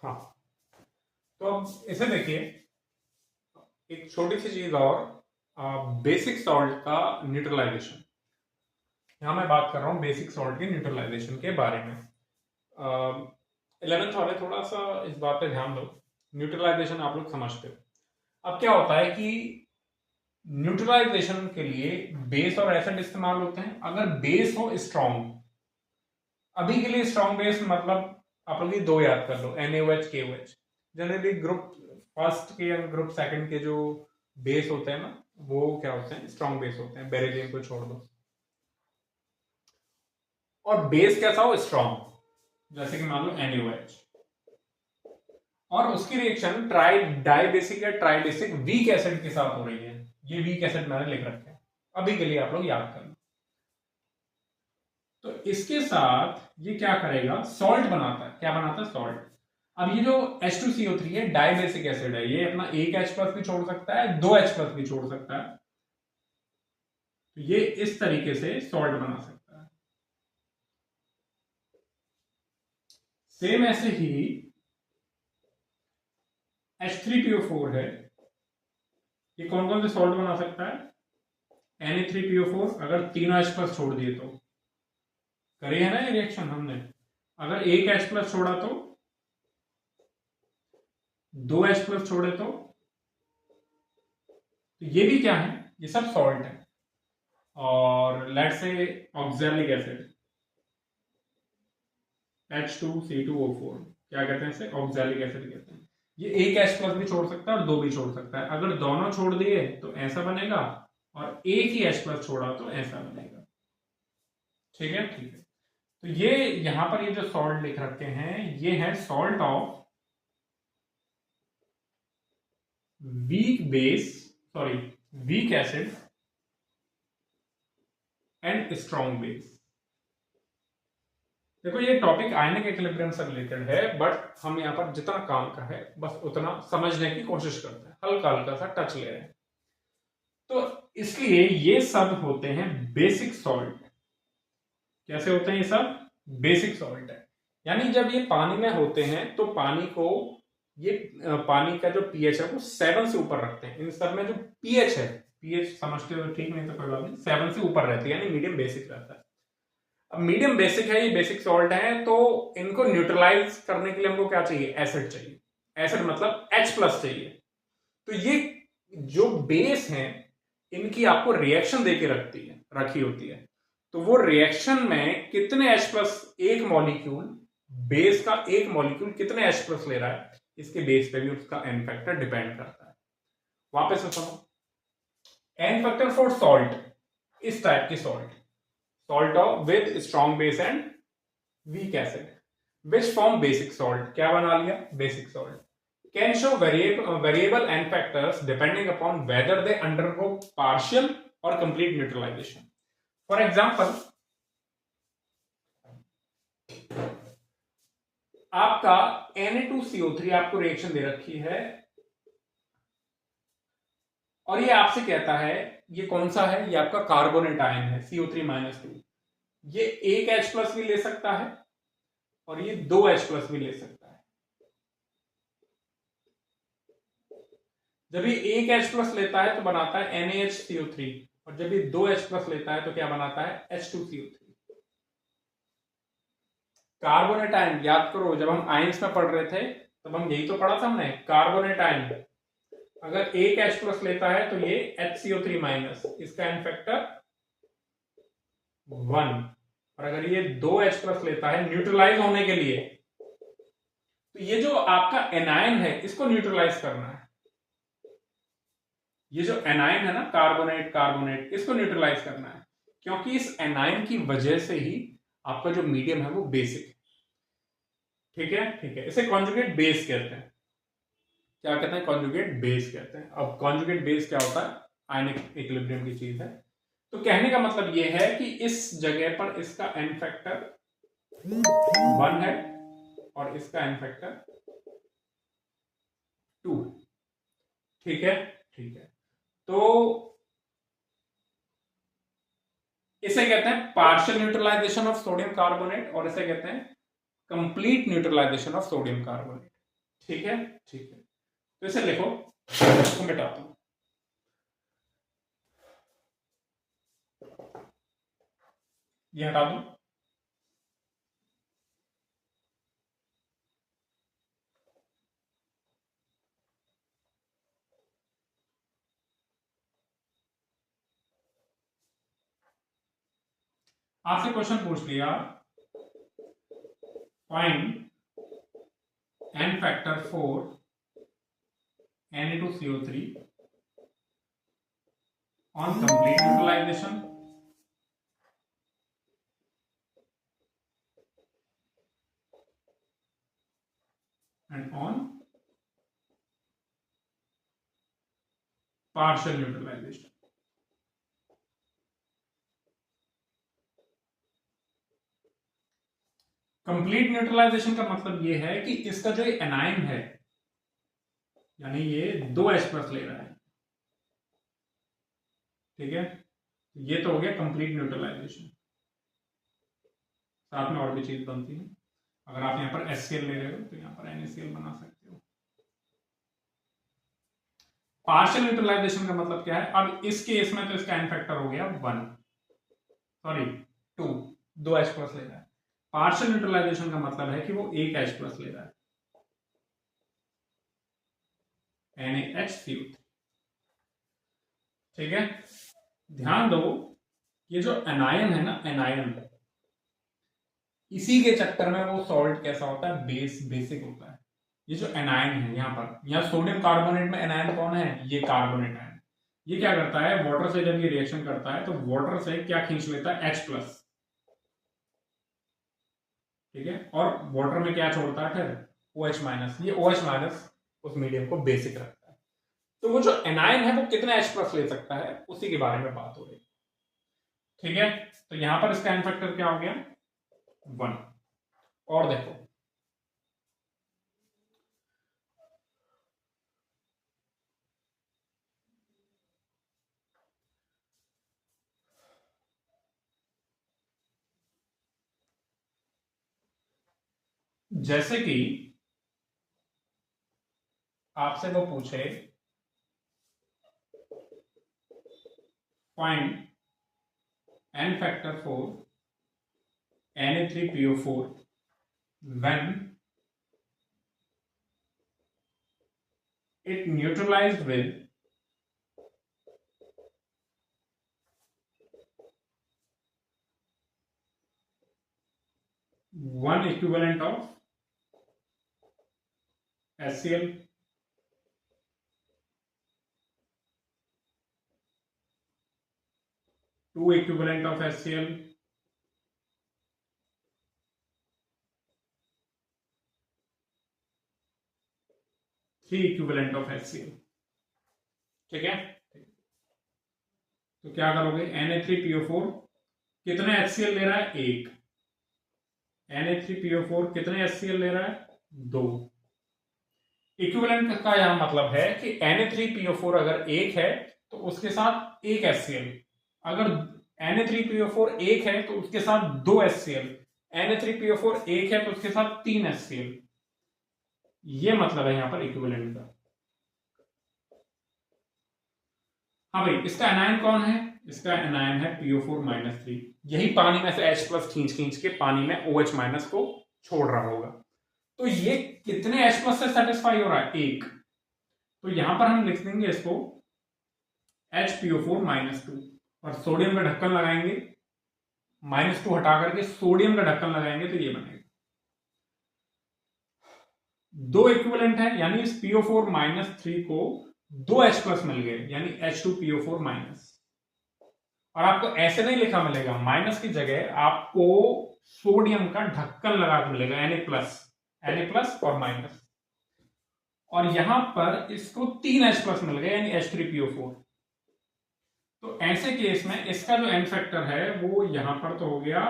हाँ, तो अब इसे देखिए, एक छोटी सी चीज और, बेसिक सॉल्ट का न्यूट्रलाइजेशन। यहाँ मैं बात कर रहा हूँ बेसिक सॉल्ट के न्यूट्रलाइजेशन के बारे में। 11th वाले थोड़ा सा इस बात पे ध्यान दो। न्यूट्रलाइजेशन आप लोग समझते हो। अब क्या होता है कि न्यूट्रलाइजेशन के लिए बेस और एसिड इस्तेमाल होते हैं। अगर बेस हो स्ट्रॉन्ग, अभी के लिए स्ट्रॉन्ग बेस मतलब आप लोग ये दो याद कर लो, NaOH KOH। Generally group first के या ग्रुप सेकंड के जो बेस होते हैं ना, वो क्या होते हैं, स्ट्रॉन्ग बेस होते हैं। बेरिलियम को छोड़ दो। और बेस कैसा हो, स्ट्रॉन्ग, जैसे कि मान लो NaOH। और उसकी रिएक्शन ट्राई डाई बेसिक या ट्राई बेसिक वीक एसिड के साथ हो रही है। ये वीक एसिड मैंने लिख रखे हैं, अभी के लिए आप लोग याद कर लो। तो इसके साथ ये क्या करेगा, सॉल्ट बनाता है। क्या बनाता है, सॉल्ट। अब ये जो H2CO3 है, डाई बेसिक एसिड है, ये अपना एक H प्लस भी छोड़ सकता है, दो H प्लस भी छोड़ सकता है। तो ये इस तरीके से सॉल्ट बना सकता है। सेम ऐसे ही H3PO4 है, ये कौन कौन से सॉल्ट बना सकता है, Na3PO4। अगर तीनों H प्लस छोड़ दिए तो, करी है ना ये रिएक्शन हमने। अगर एक H प्लस छोड़ा तो, दो H प्लस छोड़े तो ये भी क्या है, ये सब सॉल्ट है। और let's say oxalic acid H2C2O4, क्या कहते हैं इसे, ऑक्सैलिक एसिड कहते हैं। ये एक H प्लस भी छोड़ सकता है और दो भी छोड़ सकता है। अगर दोनों छोड़ दिए तो ऐसा बनेगा, और एक ही H प्लस छोड़ा तो ऐसा बनेगा। ठीक है, ठीक है। तो ये यहां पर ये जो सॉल्ट लिख रखे हैं, ये है salt of weak base, sorry, weak acid and strong base. देखो ये टॉपिक आयनिक इक्विलिब्रियम से रिलेटेड है, बट हम यहाँ पर जितना काम का है बस उतना समझने की कोशिश करते हैं, हल्का हल्का सा टच ले रहे हैं। तो इसलिए ये सब होते हैं बेसिक सॉल्ट। कैसे होते हैं ये सब, बेसिक सॉल्ट है। यानी जब ये पानी में होते हैं तो पानी को ये पानी का जो पीएच है वो 7 से ऊपर रखते हैं। इन सब में जो पीएच है, पीएच समझते हो ठीक, नहीं तो कोई बात नहीं, 7 से ऊपर रहती है, यानी मीडियम बेसिक रहता है। अब मीडियम बेसिक है, ये बेसिक सॉल्ट है, तो इनको न्यूट्रलाइज करने के लिए हमको क्या चाहिए, एसिड चाहिए। एसिड मतलब H प्लस चाहिए। तो ये जो बेस है, इनकी आपको रिएक्शन देके रखी होती है। तो वो रिएक्शन में कितने H प्लस, एक मॉलिक्यूल, बेस का एक मॉलिक्यूल कितने H प्लस ले रहा है, इसके बेस पे भी उसका एन फैक्टर डिपेंड करता है। वापस से सुनो, एन फैक्टर फॉर सॉल्ट, इस टाइप की salt, salt of with strong base and weak acid, which form basic salt। क्या बना लिया, basic salt। Can show variable N factors depending upon whether they undergo partial or complete neutralization। For example, आपका Na2CO3 आपको reaction दे रखी है, और ये आपसे कहता है, ये कौन सा है, ये आपका कार्बोनेट आयन है CO3-2। ये एक H प्लस भी ले सकता है और ये दो H प्लस भी ले सकता है। जब ये एक H प्लस लेता है तो बनाता है NaHCO3, और जब ये दो H प्लस लेता है तो क्या बनाता है, H2CO3। कार्बोनेट आयन याद करो, जब हम आयंस में पढ़ रहे थे तब हम यही तो पढ़ा था हमने, कार्बोनेट आयन अगर एक H प्लस लेता है तो ये HCO3-, इसका एन फैक्टर 1। और अगर ये दो H प्लस लेता है न्यूट्रलाइज होने के लिए, तो ये जो आपका एनायन है इसको न्यूट्रलाइज करना है। ये जो एनायन है ना, कार्बोनेट कार्बोनेट, इसको न्यूट्रलाइज करना है, क्योंकि इस एनायन की वजह से ही आपका जो मीडियम है वो बेसिक है। ठीक है, ठीक है। इसे कॉन्जुगेट बेस कहते हैं। क्या कहते हैं, कॉन्जुगेट बेस कहते हैं। अब कॉन्जुगेट बेस क्या होता है, आयनिक इक्विलिब्रियम की चीज है। तो कहने का मतलब यह है कि इस जगह पर इसका एन फैक्टर 1 है और इसका एन फैक्टर 2। ठीक है, ठीक है। तो इसे कहते हैं partial neutralization of sodium carbonate, और इसे कहते हैं complete neutralization of sodium carbonate. ठीक है, ठीक है। तो इसे लिखो, इसको मिटाता हूं। ये हटा दो। आपसे क्वेश्चन पूछ लिया, find n factor for Na2CO3 on complete utilization and on partial utilization। Complete neutralization का मतलब ये है कि इसका जो एनाइन है, यानी ये 2H प्लस ले रहा है, ठीक है, ये तो हो गया कंप्लीट न्यूट्रलाइजेशन। साथ में और भी चीज बनती है, अगर आप यहां पर HCl ले रहे हो तो यहां पर NaCl बना सकते हो। पार्शियल न्यूट्रलाइजेशन का मतलब क्या है, अब इस केस में तो इसका एन फैक्टर हो गया 1, सॉरी 2, 2H प्लस ले रहा है। पार्शियल न्यूट्रलाइजेशन का मतलब है कि वो 1H प्लस ले रहा है, NaHCO3, ठीक है। ध्यान दो, ये जो एनायन है ना, एनायन, इसी के चक्कर में वो सॉल्ट कैसा होता है, बेसिक होता है। ये जो एनायन है यहाँ सोडियम कार्बोनेट में एनायन कौन है, ये कार्बोनेट है। ये क्या करता है, वाटर से जब ये रिएक्शन करता है तो वाटर से क्या खींच लेता है, H प्लस, ठीक है, और वाटर में क्या छोड़ता है फिर, OH माइनस। ये OH माइनस उस मीडियम को बेसिक रखता है। तो वो जो एनायन है वो कितना H प्लस ले सकता है, उसी के बारे में बात हो रही है, ठीक है। तो यहां पर इसका एन फैक्टर क्या हो गया, 1। और देखो, जैसे कि आपसे वो पूछे, find n factor for Na3PO4 when it neutralized with 1 equivalent of HCl, 2 equivalent of HCl, 3 equivalent of HCl, ठीक है। तो क्या करोगे, Na3PO4 कितने HCl ले रहा है, 1। Na3PO4 कितने HCl ले रहा है, 2। इक्विवेलेंट का यह मतलब है कि Na3PO4 अगर 1 है तो उसके साथ 1 HCl, अगर Na3PO4 1 है तो उसके साथ 2 HCl, Na3PO4 1 है तो उसके साथ 3 HCl। ये मतलब है यहां पर इक्विवेलेंट का। हाँ भाई, इसका एनायन कौन है, इसका एनायन है PO4 -3। यही पानी में से H प्लस खींच के पानी में OH माइनस को छोड़ रहा होगा। तो ये कितने H प्लस से सेटिस्फाई हो रहा है, 1। तो यहां पर हम लिख देंगे इसको HPO4 -2, और सोडियम का ढक्कन लगाएंगे, -2 हटा करके सोडियम का ढक्कन लगाएंगे तो ये बनेगा। 2 इक्विवेलेंट है, यानी इस PO4 -3 को 2 H प्लस मिल गए, यानी H2PO4 माइनस। और आपको ऐसे नहीं लिखा मिलेगा, माइनस की जगह आपको सोडियम का ढक्कन लगा के मिलेगा, Na प्लस और माइनस। और यहां पर इसको 3 H प्लस मिल गया, यानी H3PO4। तो ऐसे केस में इसका जो एन फैक्टर है वो यहां पर तो हो गया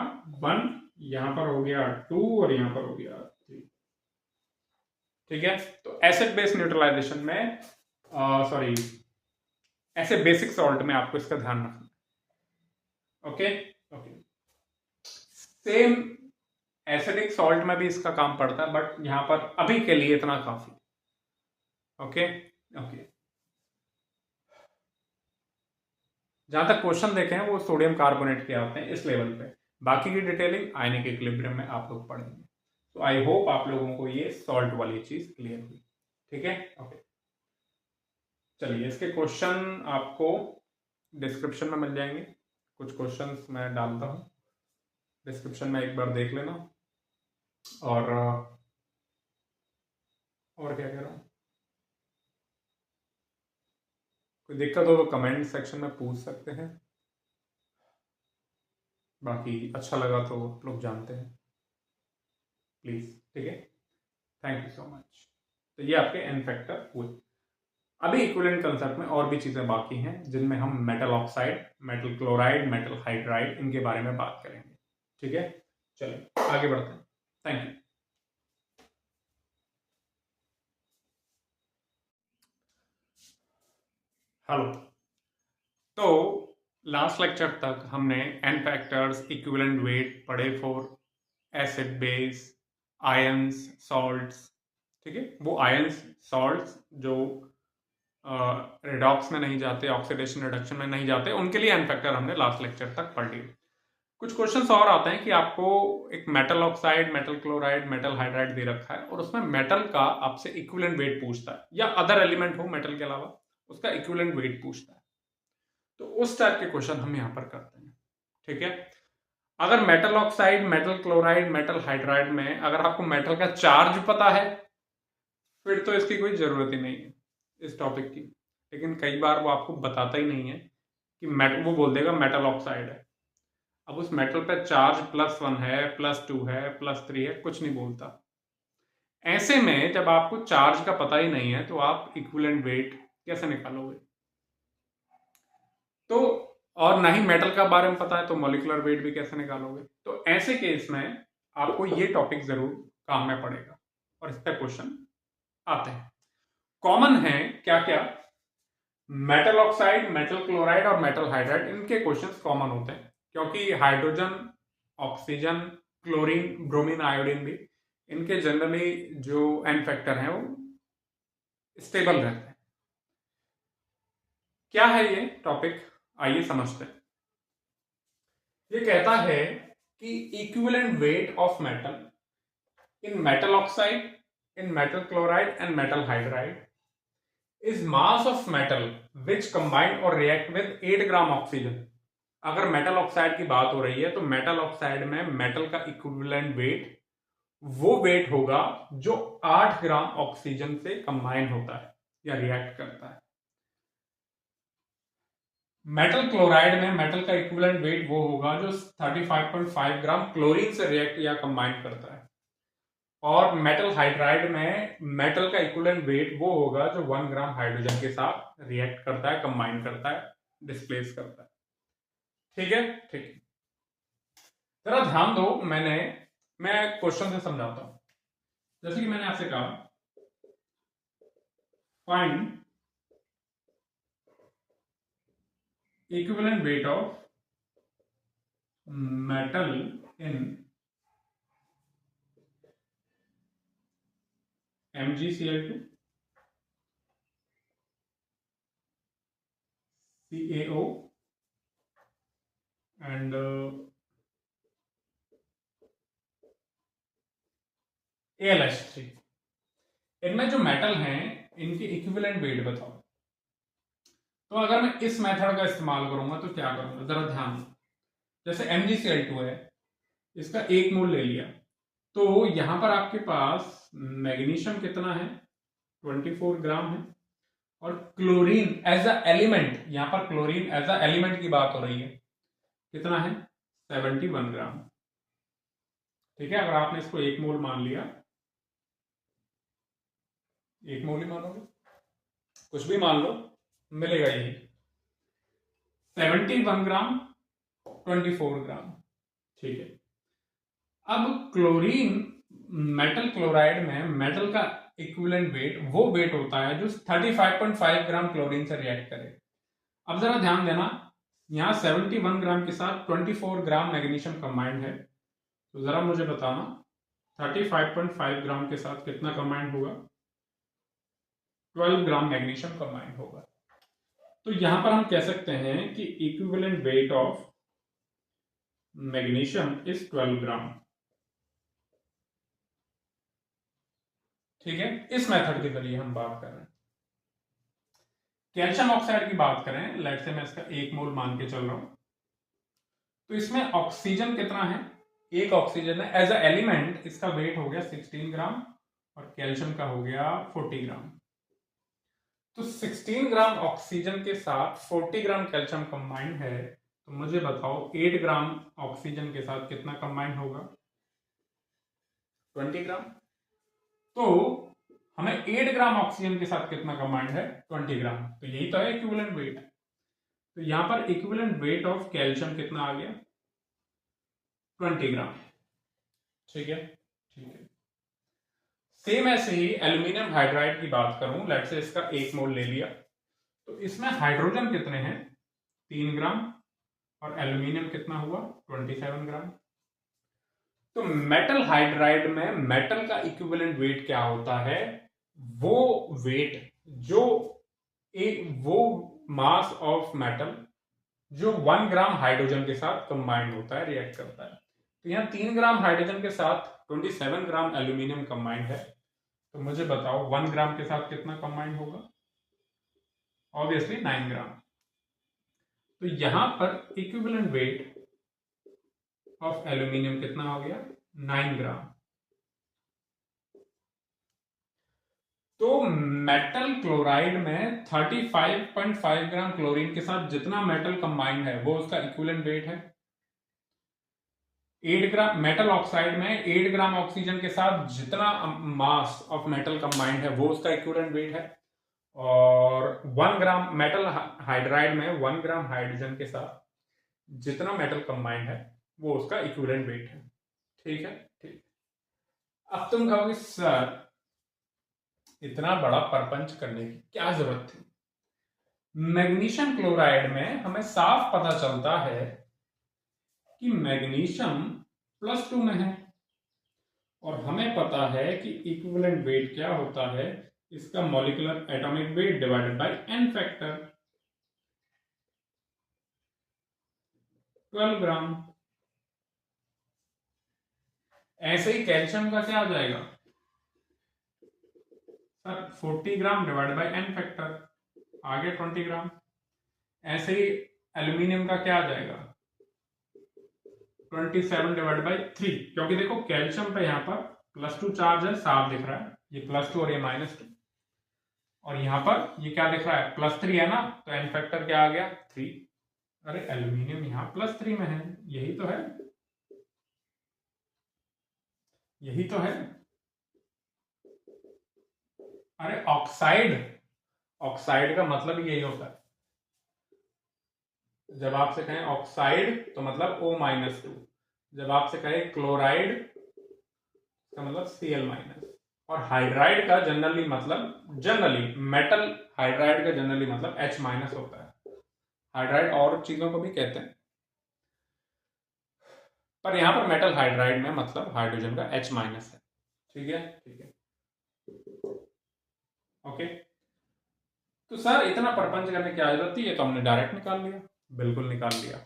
1, यहां पर हो गया 2 और यहां पर हो गया 3, ठीक है। तो एसिड बेस न्यूट्रलाइजेशन में, सॉरी, ऐसे बेसिक सॉल्ट में आपको इसका ध्यान रखना, okay okay. Same acidic salt में भी इसका काम पड़ता है, बट यहां पर अभी के लिए इतना काफी। ओके ओके, जहां तक क्वेश्चन देखे हैं वो सोडियम कार्बोनेट के आते हैं इस लेवल पे, बाकी की डिटेलिंग आयनिक इक्विलिब्रियम में आप लोग पढ़ेंगे। तो आई होप आप लोगों को ये सॉल्ट वाली चीज क्लियर हुई, ठीक है। ओके, चलिए इसके क्वेश्चन आपको डिस्क्रिप्शन में मिल जाएंगे, कुछ क्वेश्चंस मैं डालता हूँ डिस्क्रिप्शन में, एक बार देख लेना। और क्या कह रहा हूँ, कोई दिक्कत हो तो कमेंट सेक्शन में पूछ सकते हैं, बाकी अच्छा लगा तो लोग जानते हैं प्लीज, ठीक है। Thank you so much. तो ये आपके एन फैक्टर हुए। अभी इक्विवेलेंट कंसेप्ट में और भी चीजें बाकी हैं जिनमें हम metal oxide, metal chloride, metal hydride इनके बारे में बात करेंगे, ठीक है। चलिए आगे बढ़ते हैं, थैंक यू। हेलो, तो लास्ट लेक्चर तक हमने एन फैक्टर्स, इक्विवेलेंट वेट पढ़े for acid, base, ions, salts, ठीक है। वो आयंस सॉल्ट्स जो रिडॉक्स में नहीं जाते, ऑक्सीडेशन रिडक्शन में नहीं जाते, उनके लिए एन फैक्टर हमने लास्ट लेक्चर तक पढ़ लिए। कुछ क्वेश्चंस और आते हैं कि आपको एक metal oxide, metal chloride, metal hydride दे रखा है और उसमें मेटल का आपसे इक्विवेलेंट वेट पूछता है, या अदर एलिमेंट हो मेटल के अलावा उसका इक्विवेलेंट वेट पूछता है। तो उस टाइप के क्वेश्चन हम यहां पर करते हैं, ठीक है। अगर metal oxide, metal chloride, metal hydride में अगर आपको मेटल का चार्ज पता है फिर तो इसकी कोई जरूरत ही नहीं है इस टॉपिक की, लेकिन कई बार वो आपको बताता ही नहीं है कि वो बोल देगा मेटल ऑक्साइड है, अब उस मेटल पे चार्ज +1 है, +2 है, +3 है, कुछ नहीं बोलता। ऐसे में जब आपको चार्ज का पता ही नहीं है तो आप इक्विवेलेंट वेट कैसे निकालोगे? तो और ना ही मेटल का बारे में पता है तो मॉलिक्यूलर वेट भी कैसे निकालोगे? तो ऐसे केस में आपको ये टॉपिक जरूर काम में पड़ेगा और इस पर क्वेश्चन आते हैं। कॉमन है क्या क्या? मेटल ऑक्साइड, मेटल क्लोराइड और मेटल हाइड्राइड, इनके क्वेश्चंस कॉमन होते हैं क्योंकि hydrogen, oxygen, chlorine, bromine, iodine भी इनके जनरली जो एन फैक्टर हैं वो स्टेबल रहते हैं। क्या है ये टॉपिक, आइए समझते हैं। ये कहता है कि equivalent weight of metal in metal oxide, in metal chloride and metal hydride is mass of metal which combine or react with 8 gram oxygen. अगर मेटल ऑक्साइड की बात हो रही है तो मेटल ऑक्साइड में मेटल का इक्विवेलेंट वेट वो वेट होगा जो 8 ग्राम ऑक्सीजन से कंबाइन होता है या रिएक्ट करता है। मेटल क्लोराइड में मेटल का इक्विवेलेंट वेट वो होगा जो 35.5 ग्राम क्लोरीन से रिएक्ट या कंबाइन करता है। और मेटल हाइड्राइड में मेटल का इक्विवेलेंट वेट वो होगा जो 1 ग्राम हाइड्रोजन के साथ रिएक्ट करता है, कंबाइन करता है, डिस्प्लेस करता है, ठीक है। ठीक है, जरा ध्यान दो, मैं क्वेश्चन से समझाता हूं। जैसे कि मैंने आपसे कहा find equivalent weight of metal in MgCl2, CaO and AlH3। इनमें जो मेटल हैं इनके इक्विवेलेंट वेट बताओ। तो अगर मैं इस मेथड का इस्तेमाल करूंगा तो क्या करूंगा, जरा ध्यान दो। जैसे MgCl2 है, इसका 1 मोल ले लिया, तो यहां पर आपके पास मैग्नीशियम कितना है, 24 ग्राम है। और क्लोरीन एज अ एलिमेंट, यहां पर क्लोरीन एज अ एलिमेंट की बात हो रही है, कितना है, 71 ग्राम, ठीक है। अगर आपने इसको 1 मोल मान लिया, 1 मोल ही मानोगे, कुछ भी मान लो, मिलेगा यही 71 ग्राम, 24 ग्राम, ठीक है। अब क्लोरीन, मेटल क्लोराइड में मेटल का इक्विवेलेंट वेट वो वेट होता है जो 35.5 ग्राम क्लोरीन से रिएक्ट करे। अब जरा ध्यान देना, यहां 71 ग्राम के साथ 24 ग्राम मैग्नीशियम कंबाइंड है, तो जरा मुझे बताना 35.5 ग्राम के साथ कितना कंबाइंड होगा। 12 ग्राम मैग्नीशियम कंबाइंड होगा। तो यहां पर हम कह सकते हैं कि equivalent weight of magnesium is 12 ग्राम। ठीक है, इस मेथड के जरिए हम बात कर रहे हैं। कैल्शियम ऑक्साइड की बात करें, लेट से मैं इसका 1 मोल मान के चल रहा हूं, तो इसमें ऑक्सीजन कितना है, एक ऑक्सीजन है। एज अ एलिमेंट इसका वेट हो गया 16 ग्राम और कैल्शियम का हो गया 40 ग्राम। तो 16 ग्राम ऑक्सीजन के साथ 40 ग्राम कैल्शियम कंबाइंड है, तो मुझे बताओ 8 ग्राम ऑक्सीजन के साथ कितना कंबाइंड होगा, 20 ग्राम। तो हमें 8 ग्राम ऑक्सीजन के साथ कितना कंबाइंड है, 20 ग्राम। तो यही तो है इक्विवेलेंट वेट। तो यहां पर इक्विवेलेंट वेट ऑफ कैल्शियम कितना आ गया, 20 ग्राम। ठीक है, ठीक है। सेम ऐसे ही एल्यूमिनियम हाइड्राइड की बात करूं, लेट से इसका 1 मोल ले लिया, तो इसमें हाइड्रोजन कितने हैं, 3 ग्राम, और एल्यूमिनियम कितना हुआ, 27 ग्राम। तो मेटल हाइड्राइड में मेटल का इक्विवेलेंट वेट क्या होता है, वो वेट जो वो मास ऑफ मेटल जो 1 ग्राम हाइड्रोजन के साथ कंबाइंड होता है, रिएक्ट करता है। तो यहां 3 ग्राम हाइड्रोजन के साथ 27 ग्राम एल्यूमिनियम कंबाइंड है, तो मुझे बताओ 1 ग्राम के साथ कितना कंबाइंड होगा, ऑब्वियसली 9 ग्राम। तो यहां पर इक्विवेलेंट वेट ऑफ एल्यूमिनियम कितना हो गया, 9 ग्राम। तो मेटल क्लोराइड में 35.5 ग्राम क्लोरीन के साथ जितना मेटल कंबाइंड है वो उसका इक्विवेलेंट वेट है। 8 ग्राम मेटल ऑक्साइड में 8 ग्राम ऑक्सीजन के साथ जितना मास ऑफ मेटल कंबाइंड है वो उसका इक्विवेलेंट वेट है। और 1 ग्राम मेटल हाइड्राइड में 1 ग्राम हाइड्रोजन के साथ जितना मेटल कंबाइंड है वो उसका इक्विवेलेंट वेट है। ठीक है, ठीक। अब तुम कहोगे सर इतना बड़ा प्रपंच करने की क्या जरूरत थी। मैग्नीशियम क्लोराइड में हमें साफ पता चलता है कि मैग्नीशियम +2 में है, और हमें पता है कि इक्विवेलेंट वेट क्या होता है, इसका molecular atomic weight divided by n factor, 12 ग्राम। ऐसे ही कैल्शियम का क्या हो जाएगा sir, 40 gram divided by n factor, आगे 20 ग्राम। ऐसे ही एल्यूमिनियम का क्या आ जाएगा, 27 डिवाइड बाई 3, क्योंकि देखो कैल्शियम पे यहाँ पर +2 चार्ज है, साफ दिख रहा है, ये +2 और ये -2, और यहाँ पर ये क्या दिख रहा है, +3 है ना, तो n फैक्टर क्या आ गया, 3। अरे एल्यूमिनियम यहाँ +3 में है, यही तो है, यही तो है। अरे ऑक्साइड, ऑक्साइड का मतलब यही होता है, जब आपसे कहें ऑक्साइड तो मतलब O-2, जब आपसे कहें क्लोराइड का मतलब Cl-, और हाइड्राइड का जनरली मतलब, जनरली मेटल हाइड्राइड का जनरली मतलब H- होता है। हाइड्राइड और चीजों को भी कहते हैं, पर यहां पर मेटल हाइड्राइड में मतलब हाइड्रोजन का H- है। ठीक है, ठीक है, ओके। तो सर इतना प्रपंच करने की जरूरत थी, ये तो हमने डायरेक्ट निकाल लिया, बिल्कुल निकाल लिया।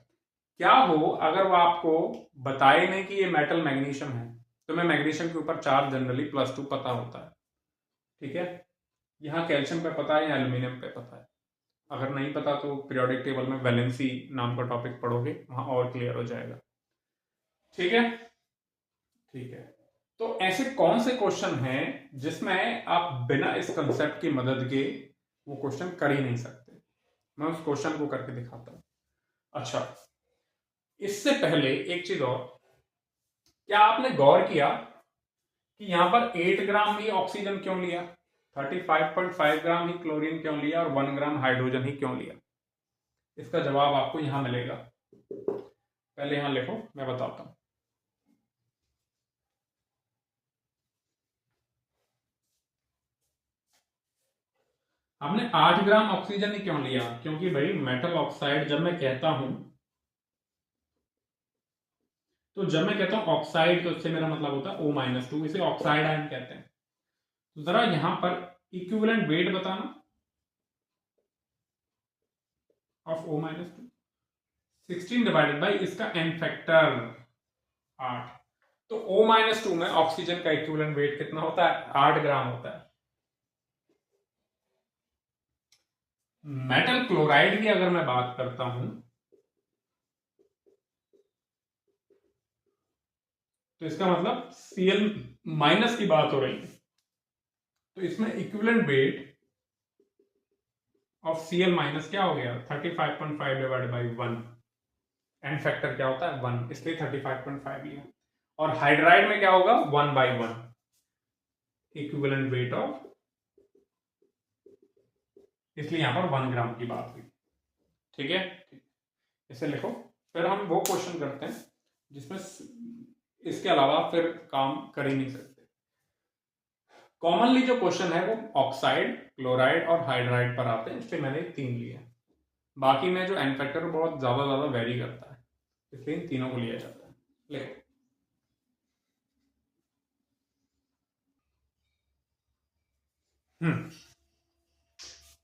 क्या हो अगर वो आपको बताए नहीं कि ये मेटल मैग्नीशियम है, तो मैं मैग्नीशियम के ऊपर चार्ज जनरली +2 पता होता है, ठीक है। यहाँ कैल्शियम पे पता है या एल्यूमिनियम पे पता है, अगर नहीं पता तो पीरियोडिक टेबल में वैलेंसी नाम का टॉपिक पढ़ोगे, वहां और क्लियर हो जाएगा। ठीक है, ठीक है। तो ऐसे कौन से क्वेश्चन हैं जिसमें आप बिना इस कंसेप्ट की मदद के वो क्वेश्चन कर ही नहीं सकते, मैं उस क्वेश्चन को करके दिखाता हूं। अच्छा, इससे पहले एक चीज और, क्या आपने गौर किया कि यहां पर 8 ग्राम ही ऑक्सीजन क्यों लिया, 35.5 ग्राम ही क्लोरीन क्यों लिया, और 1 ग्राम हाइड्रोजन ही क्यों लिया? इसका जवाब आपको यहां मिलेगा, पहले यहां लिखो, मैं बताता हूं। हमने 8 ग्राम ऑक्सीजन ही क्यों लिया, क्योंकि भाई मेटल ऑक्साइड जब मैं कहता हूं, तो जब मैं कहता हूं ऑक्साइड, तो इससे मेरा मतलब होता है O-2, इसे ऑक्साइड आयन कहते हैं। तो जरा यहां पर इक्विवेलेंट वेट बताना ऑफ O-2, 16 डिवाइडेड बाई इसका n फैक्टर 8। तो O-2 में ऑक्सीजन का इक्विवेलेंट वेट कितना होता है? 8 ग्राम होता है। मेटल क्लोराइड की अगर मैं बात करता हूं तो इसका मतलब Cl- की बात हो रही है, तो इसमें इक्विवेलेंट वेट ऑफ Cl- क्या हो गया? 35.5 डिवाइडेड बाई 1। एन फैक्टर क्या होता है? 1, इसलिए 35.5 लिया। और हाइड्राइड में क्या होगा? 1/1 इक्विवेलेंट वेट ऑफ, इसलिए यहां पर 1 ग्राम की बात हुई। ठीक है, इसे लिखो। फिर हम वो क्वेश्चन करते हैं जिसमें इसके अलावा फिर काम कर ही नहीं सकते। कॉमनली जो क्वेश्चन है वो ऑक्साइड, क्लोराइड और हाइड्राइड पर आते हैं, इसलिए मैंने 3 लिए। बाकी में जो एन फैक्टर बहुत ज्यादा वेरी करता है, इसलिए इन तीनों को लिया जाता है। लिखो।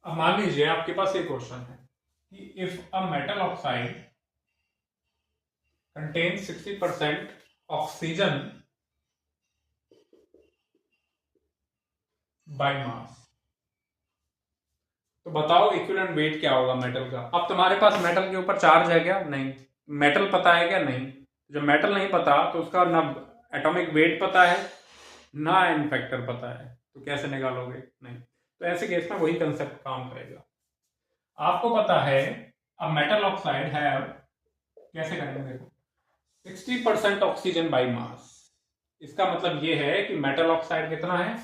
अब मान लीजिए आपके पास एक क्वेश्चन है कि if a metal oxide contains 60% oxygen by mass, तो बताओ इक्विवेलेंट वेट क्या होगा मेटल का। अब तुम्हारे पास मेटल के ऊपर चार्ज है क्या? नहीं। मेटल पता है क्या? नहीं। जब मेटल नहीं पता तो उसका ना एटॉमिक वेट पता है ना एन फैक्टर पता है, तो कैसे निकालोगे? नहीं। तो ऐसे केस में वही कंसेप्ट काम करेगा। आपको पता है अब मेटल ऑक्साइड है, कैसे करेंगे देखो, 60% ऑक्सीजन बाई मास। इसका मतलब ये है कि मेटल ऑक्साइड कितना है?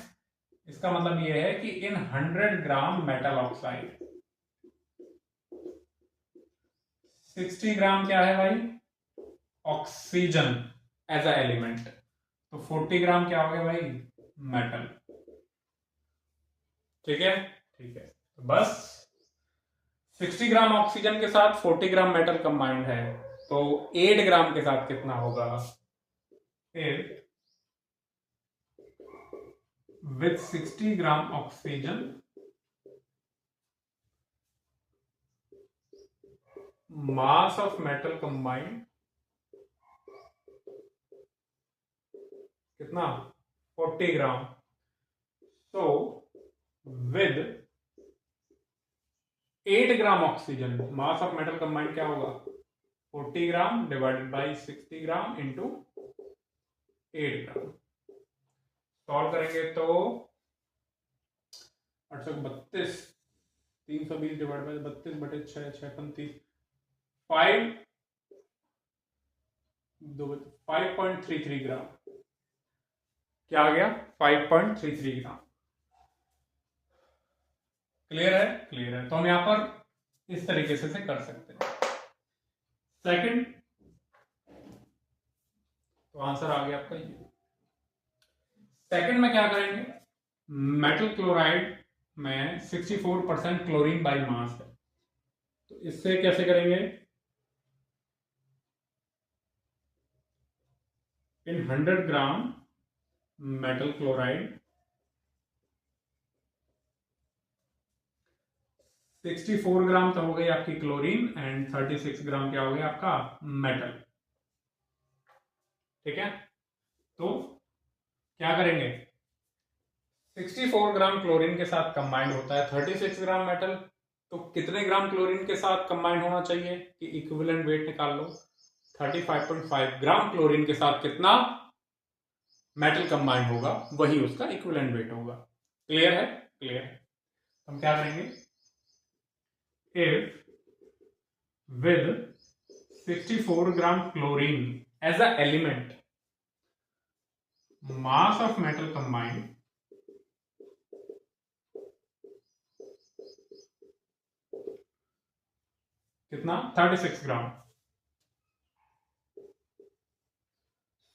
इसका मतलब ये है कि इन 100 ग्राम मेटल ऑक्साइड 60 ग्राम क्या है भाई? Oxygen as a element. तो 40 ग्राम क्या हो गया भाई? मेटल। ठीक है, ठीक है। तो बस 60 ग्राम ऑक्सीजन के साथ 40 ग्राम मेटल कंबाइंड है, तो 8 ग्राम के साथ कितना होगा? फिर with 60 gram oxygen mass of metal combined कितना? 40 ग्राम। तो with 8 gram oxygen mass of metal combined क्या होगा? 40 gram divided by 60 gram into 8 gram. Solve करेंगे तो 832, 320 डिवाइड बाई 32/6, 6 5 5.33 ग्राम। क्या आ गया? 5.33 ग्राम। क्लियर है? क्लियर है। तो हम यहां पर इस तरीके से कर सकते हैं। सेकंड, तो आंसर आ गया आपका ये। सेकंड में क्या करेंगे? मेटल क्लोराइड में 64% क्लोरीन बाई मास है, तो इससे कैसे करेंगे? इन 100 ग्राम मेटल क्लोराइड 64 ग्राम तो हो गई आपकी क्लोरीन एंड 36 ग्राम क्या हो गया आपका? मेटल। ठीक है, तो क्या करेंगे? 64 ग्राम क्लोरीन के साथ कंबाइंड होता है 36 ग्राम मेटल, तो कितने ग्राम क्लोरीन के साथ कंबाइंड होना चाहिए कि इक्विवेलेंट वेट निकाल लो? 35.5 ग्राम क्लोरीन के साथ कितना मेटल कंबाइंड होगा, वही उसका इक्विवेलेंट वेट होगा। क्लियर है? क्लियर है। हम क्या करेंगे? If with 64 gram chlorine as a element, mass of metal combined कितना? 36 ग्राम।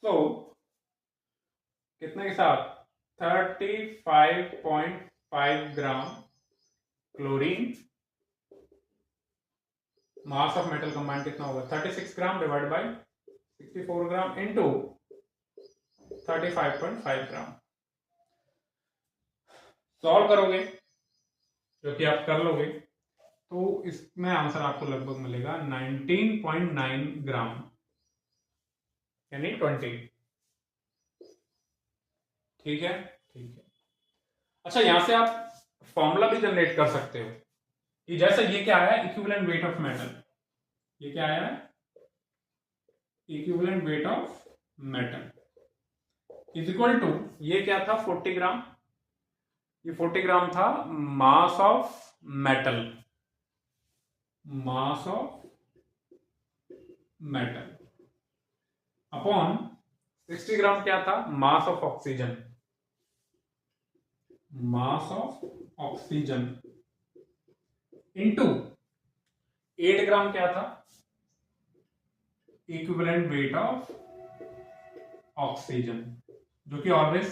तो कितने के साथ? 35.5 gram chlorine, mass of metal combined कितना होगा? 36 gram divide by 64 gram into 35.5 gram. Solve करोगे, जो कि आप कर लोगे, तो इसमें आंसर आपको लगभग मिलेगा 19.9 ग्राम, यानी 20। ठीक है, ठीक है। अच्छा, यहां से आप फॉर्मूला भी जनरेट कर सकते हो कि जैसे ये क्या है, इक्विवेलेंट वेट ऑफ मेटल, ये क्या है, equivalent weight of metal is equal to, ये क्या था 40 ग्राम, ये 40 ग्राम था mass of metal, mass of metal upon 60 gram क्या था, mass of oxygen, mass of oxygen into 8 gram क्या था, इक्विवेलेंट वेट ऑफ ऑक्सीजन, जो कि ऑलवेज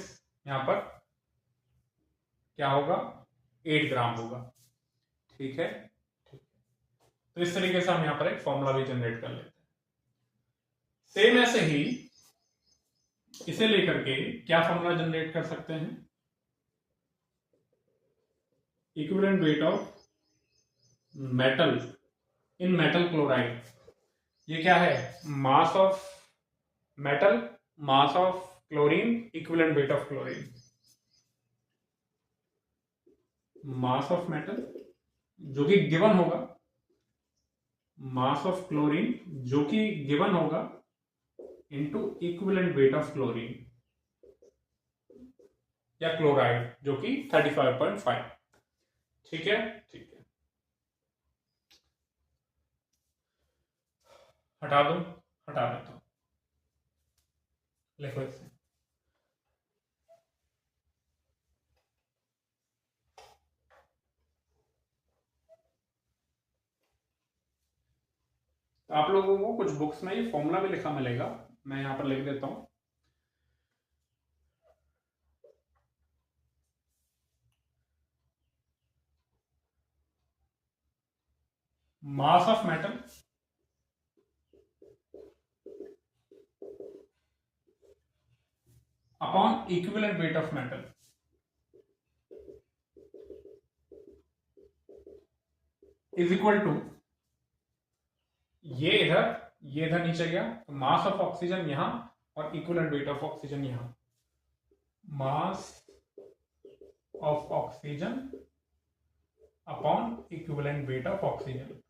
यहां पर क्या होगा, 8 ग्राम होगा। ठीक है, तो इस तरीके से हम यहां पर एक फॉर्मूला भी जनरेट कर लेते हैं। सेम ऐसे ही इसे लेकर के क्या फॉर्मूला जनरेट कर सकते हैं, equivalent weight of metal in metal chloride, ये क्या है, mass of metal, mass of chlorine, equivalent weight of chlorine, mass of metal जो कि गिवन होगा, मास ऑफ क्लोरीन जो कि गिवन होगा, into equivalent weight of chlorine या क्लोराइड जो कि 35.5। ठीक है, ठीक है, हटा दो, हटा देता हूं, लिखो इसे। तो आप लोगों को कुछ बुक्स में ये फॉर्मूला भी लिखा मिलेगा, मैं यहां पर लिख देता हूं। Mass of metal upon equivalent weight of metal is equal to, ये इधर नीचे गया, तो मास ऑफ ऑक्सीजन यहां और इक्विवेलेंट वेट ऑफ ऑक्सीजन यहां, मास of oxygen upon equivalent weight of oxygen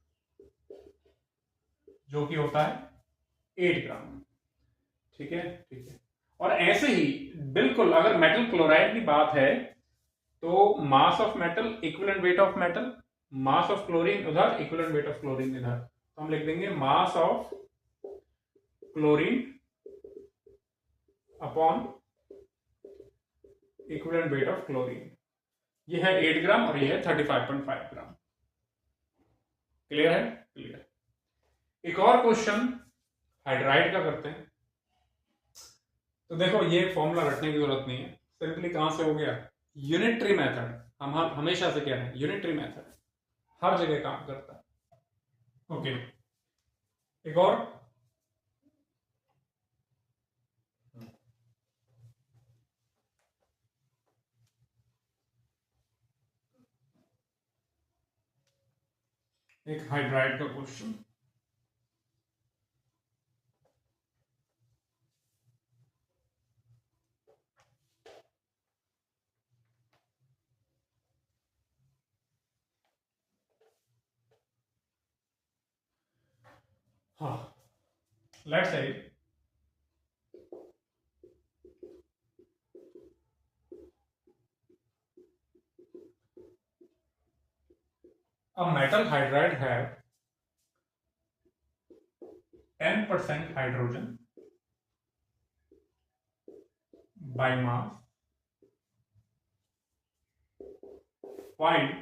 जो कि होता है 8 ग्राम। ठीक है, ठीक है। और ऐसे ही बिल्कुल अगर मेटल क्लोराइड की बात है, तो मास of metal equivalent weight of metal, mass of chlorine उधर, इक्विवेलेंट वेट ऑफ क्लोरीन इधर, तो हम लिख देंगे mass of chlorine upon equivalent weight of chlorine, ये है 8 ग्राम और ये है 35.5 ग्राम। क्लियर है, क्लियर। एक और क्वेश्चन हाइड्राइड का करते हैं। तो देखो ये फॉर्मूला रटने की जरूरत नहीं है, सिंपली कहां से हो गया, यूनिटरी मेथड, हम हमेशा से कह रहे हैं यूनिटरी मेथड हर जगह काम करता है। ओके, एक और, एक हाइड्राइड का क्वेश्चन। हाँ, let's say a metal hydride have 10% hydrogen by mass, find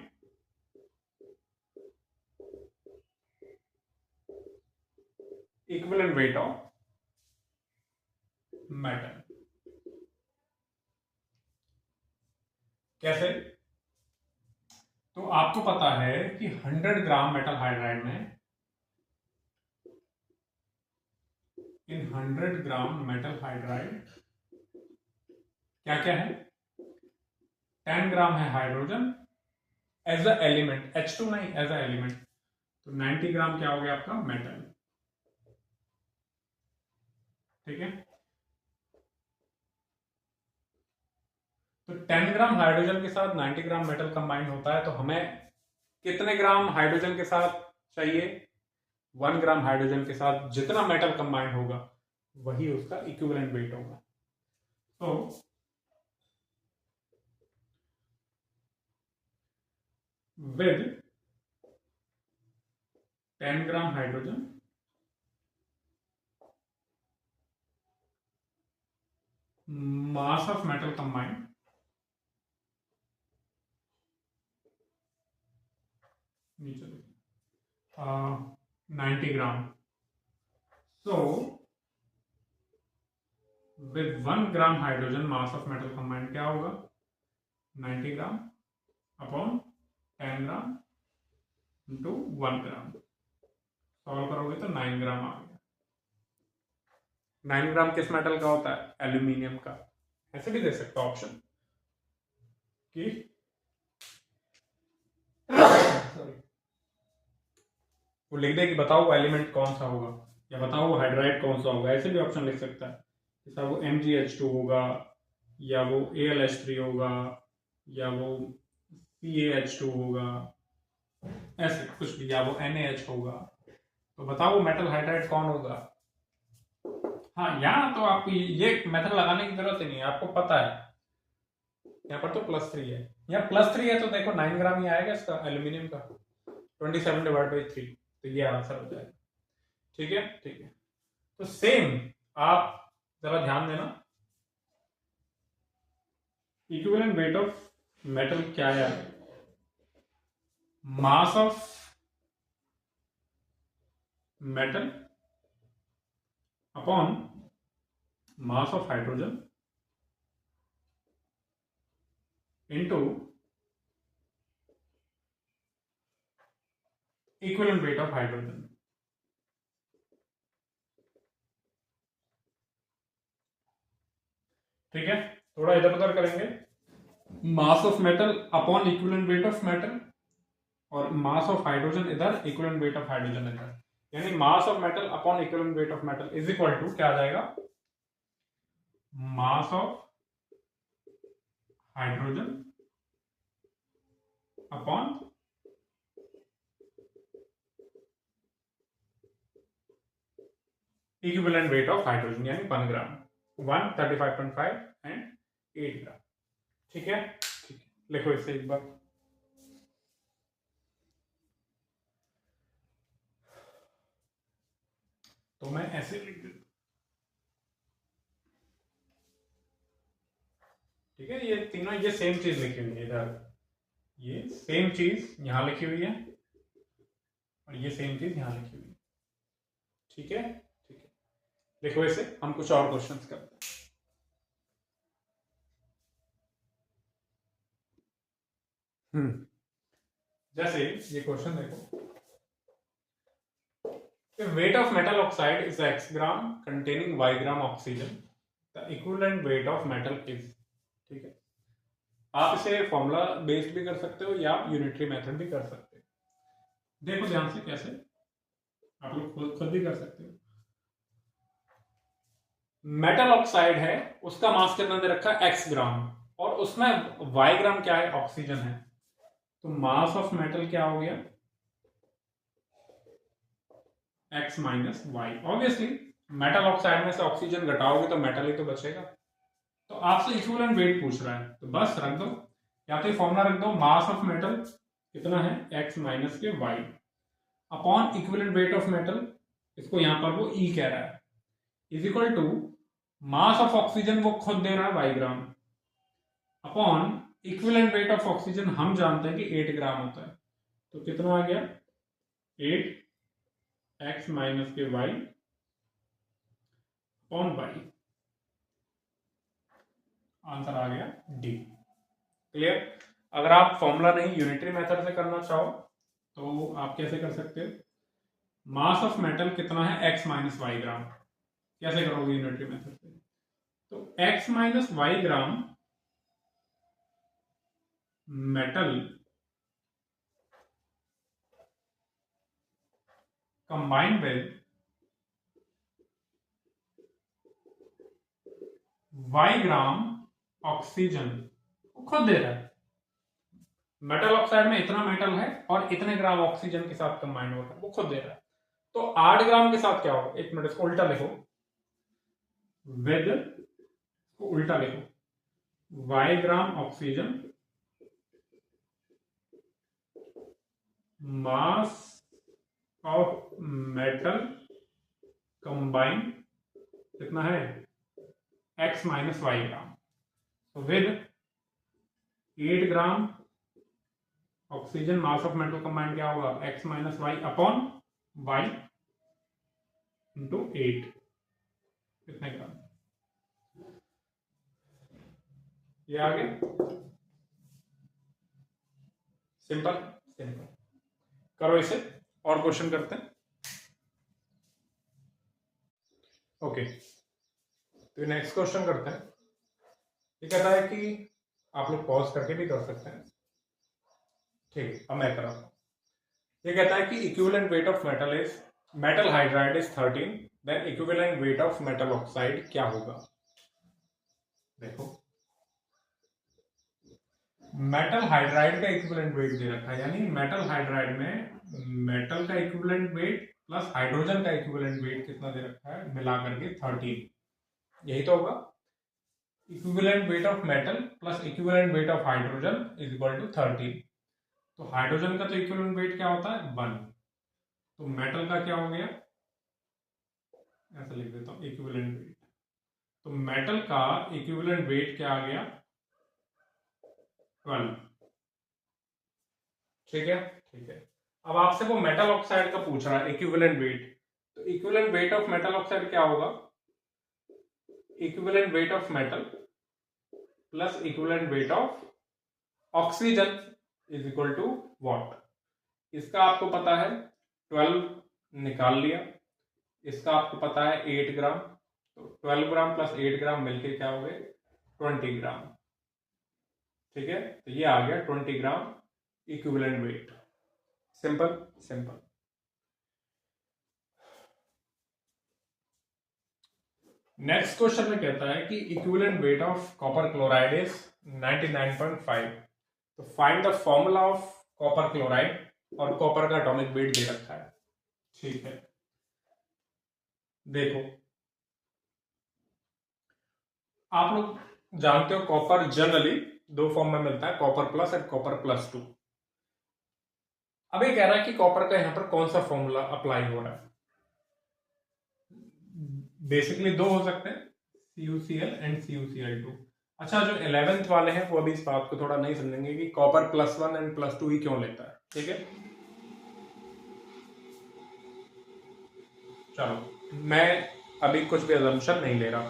equivalent weight of metal। कैसे, तो आपको पता है कि 100 ग्राम मेटल हाइड्राइड में, इन 100 ग्राम मेटल हाइड्राइड क्या क्या है, 10 ग्राम है hydrogen as a element, H2 नहीं, एज अ एलिमेंट, तो 90 ग्राम क्या हो गया आपका मेटल। ठीक है, तो 10 ग्राम हाइड्रोजन के साथ 90 ग्राम मेटल कंबाइन होता है, तो हमें कितने ग्राम हाइड्रोजन के साथ चाहिए? 1 ग्राम हाइड्रोजन के साथ जितना मेटल कंबाइन होगा वही उसका इक्विवेलेंट वेट होगा। तो with 10 gram hydrogen mass of metal combined नीचे 90 ग्राम, so with 1 gram hydrogen mass of metal combined क्या होगा? 90 ग्राम अपॉन 10 ग्राम इंटू 1 ग्राम, सॉल्व करोगे तो 9 ग्राम आ गया। 9 ग्राम किस मेटल का होता है? एल्यूमिनियम का। ऐसे भी दे सकता ऑप्शन कि वो लिख दे कि बताओ वो एलिमेंट कौन सा होगा, या बताओ वो हाइड्राइड कौन सा होगा, ऐसे भी ऑप्शन लिख सकता है। जैसा वो MgH2 होगा, या वो AlH3 होगा, या वो CaH2 होगा, ऐसे कुछ भी, या वो NaH होगा, तो बताओ वो मेटल हाइड्राइड कौन होगा। हाँ, यहाँ तो आपको ये मेथड लगाने की जरूरत ही नहीं है, आपको पता है। यहाँ पर तो +3 है, यहाँ +3 है, तो देखो 9 ग्राम ही आएगा इसका एल्यूमिनियम का, 27/3, तो ये आंसर हो जाएगा। ठीक है, ठीक है। तो सेम आप जरा ध्यान देना, इक्विवेलेंट वेट ऑफ मेटल क्या है? Mass of metal upon mass of hydrogen into equivalent weight of hydrogen. ठीक है, थोड़ा इधर उधर करेंगे, mass of metal upon equivalent weight of metal, और मास ऑफ हाइड्रोजन इधर, इक्विवेलेंट वेट ऑफ हाइड्रोजन इधर, यानी mass of metal upon equivalent weight of metal is equal to क्या आ जाएगा? Mass of hydrogen upon equivalent weight of hydrogen, यानी 1 ग्राम, 135.5 and 8 ग्राम। ठीक है, ठीक है, लिखो इसे एक बार। तो मैं ऐसे लिख देता, ठीक है, ये तीनों ये सेम चीज लिखी हुई है इधर, ये सेम चीज यहां लिखी हुई है, और ये सेम चीज यहां लिखी हुई है। ठीक है, ठीक है, लिखो इसे, हम कुछ और क्वेश्चंस करते हैं। जैसे ये क्वेश्चन देखो, weight of metal oxide is x gram containing y gram oxygen, the equivalent weight of metal is। ठीक है, आप इसे फॉर्मूला बेस्ड भी कर सकते हो या यूनिटरी मेथड भी कर सकते हो। देखो ध्यान से कैसे, आप लोग खुद भी कर सकते हो। मेटल ऑक्साइड है, उसका मास कितना दे रखा है? x ग्राम, और उसमें y ग्राम क्या है? ऑक्सीजन है, तो मास ऑफ मेटल क्या हो गया? x minus y. Obviously metal oxide में से ऑक्सीजन घटाओगे तो मेटल ही तो बचेगा, तो आपसे इक्विवेलेंट वेट पूछ रहा है, तो बस रख दो, या तो फॉर्मूला रख दो, मास ऑफ मेटल कितना है? x माइनस के y upon equivalent weight of metal, इसको यहां पर वो E कह रहा है, is equal to mass of oxygen वो खुद दे रहा है y gram, upon equivalent weight of oxygen हम जानते हैं कि 8 ग्राम होता है, तो कितना आ गया? 8x माइनस के वाई अपॉन वाई, आंसर आ गया डी। क्लियर? अगर आप फॉर्मूला नहीं यूनिटरी मेथड से करना चाहो तो आप कैसे कर सकते हो? मास ऑफ मेटल कितना है? x माइनस वाई ग्राम, कैसे करोगे यूनिटरी मेथड से? तो x minus y gram metal combined with y gram oxygen, खुद दे रहा है मेटल ऑक्साइड में इतना मेटल है और इतने ग्राम ऑक्सीजन के साथ कंबाइन हो रहा है, वो खुद दे रहा है। तो 8 ग्राम के साथ क्या होगा, एक मिनट इसको उल्टा लिखो, विद उल्टा लिखो y gram oxygen mass of metal combine कितना है x माइनस वाई ग्राम, तो with 8 gram oxygen mass of metal combine क्या होगा x minus y upon y into 8, कितने ग्राम, ये आ गया। सिंपल सिंपल, करो इसे और क्वेश्चन करते हैं। ओके, तो नेक्स्ट क्वेश्चन करते हैं। ये कहता है कि आप लोग पॉज करके भी कर सकते हैं, ठीक, अब मैं कर रहा हूं। ये कहता है कि equivalent weight of metal is, metal hydride is 13, then equivalent weight of metal oxide क्या होगा। देखो मेटल हाइड्राइड का इक्विवेलेंट वेट दे रखा है, यानी मेटल हाइड्राइड में मेटल का इक्विवेलेंट वेट प्लस हाइड्रोजन का इक्विवेलेंट वेट कितना दे रखा है, मिला करके 13, यही तो होगा। Equivalent weight of metal plus equivalent weight of hydrogen is equal to 13। तो हाइड्रोजन का तो इक्विवेलेंट वेट क्या होता है 1, तो मेटल का क्या हो गया, ऐसा लिख देता हूं इक्विवेलेंट वेट, तो मेटल का इक्विवेलेंट वेट क्या आ गया 12, ठीक है ठीक है। अब आपसे वो मेटल ऑक्साइड का पूछ रहा है इक्विवेलेंट वेट, तो equivalent weight of metal oxide क्या होगा, equivalent weight of metal plus equivalent weight of oxygen is equal to what. इसका आपको पता है 12 निकाल लिया, इसका आपको पता है 8 ग्राम, तो 12 ग्राम प्लस 8 ग्राम मिलके क्या हो गए 20 ग्राम, ठीक है। तो ये आ गया 20 gram equivalent weight. Simple simple. Next question में कहता है कि equivalent weight of copper chloride is 99.5, तो find the formula of copper chloride, और कॉपर का एटॉमिक वेट दे रखा है, ठीक है। देखो आप लोग जानते हो कॉपर जनरली दो फॉर्म में मिलता है, कॉपर प्लस और कॉपर प्लस 2। अब ये कह रहा है कि कॉपर का यहां पर कौन सा फॉर्मूला अप्लाई हो रहा है, बेसिकली दो हो सकते हैं, CuCl एंड CuCl2। अच्छा, जो 11th वाले हैं वो अभी इस बात को थोड़ा नहीं समझेंगे कि कॉपर +1 एंड +2 ही क्यों लेता है, ठीक है। चलो मैं अभी कुछ भी अजम्पशन नहीं ले रहा,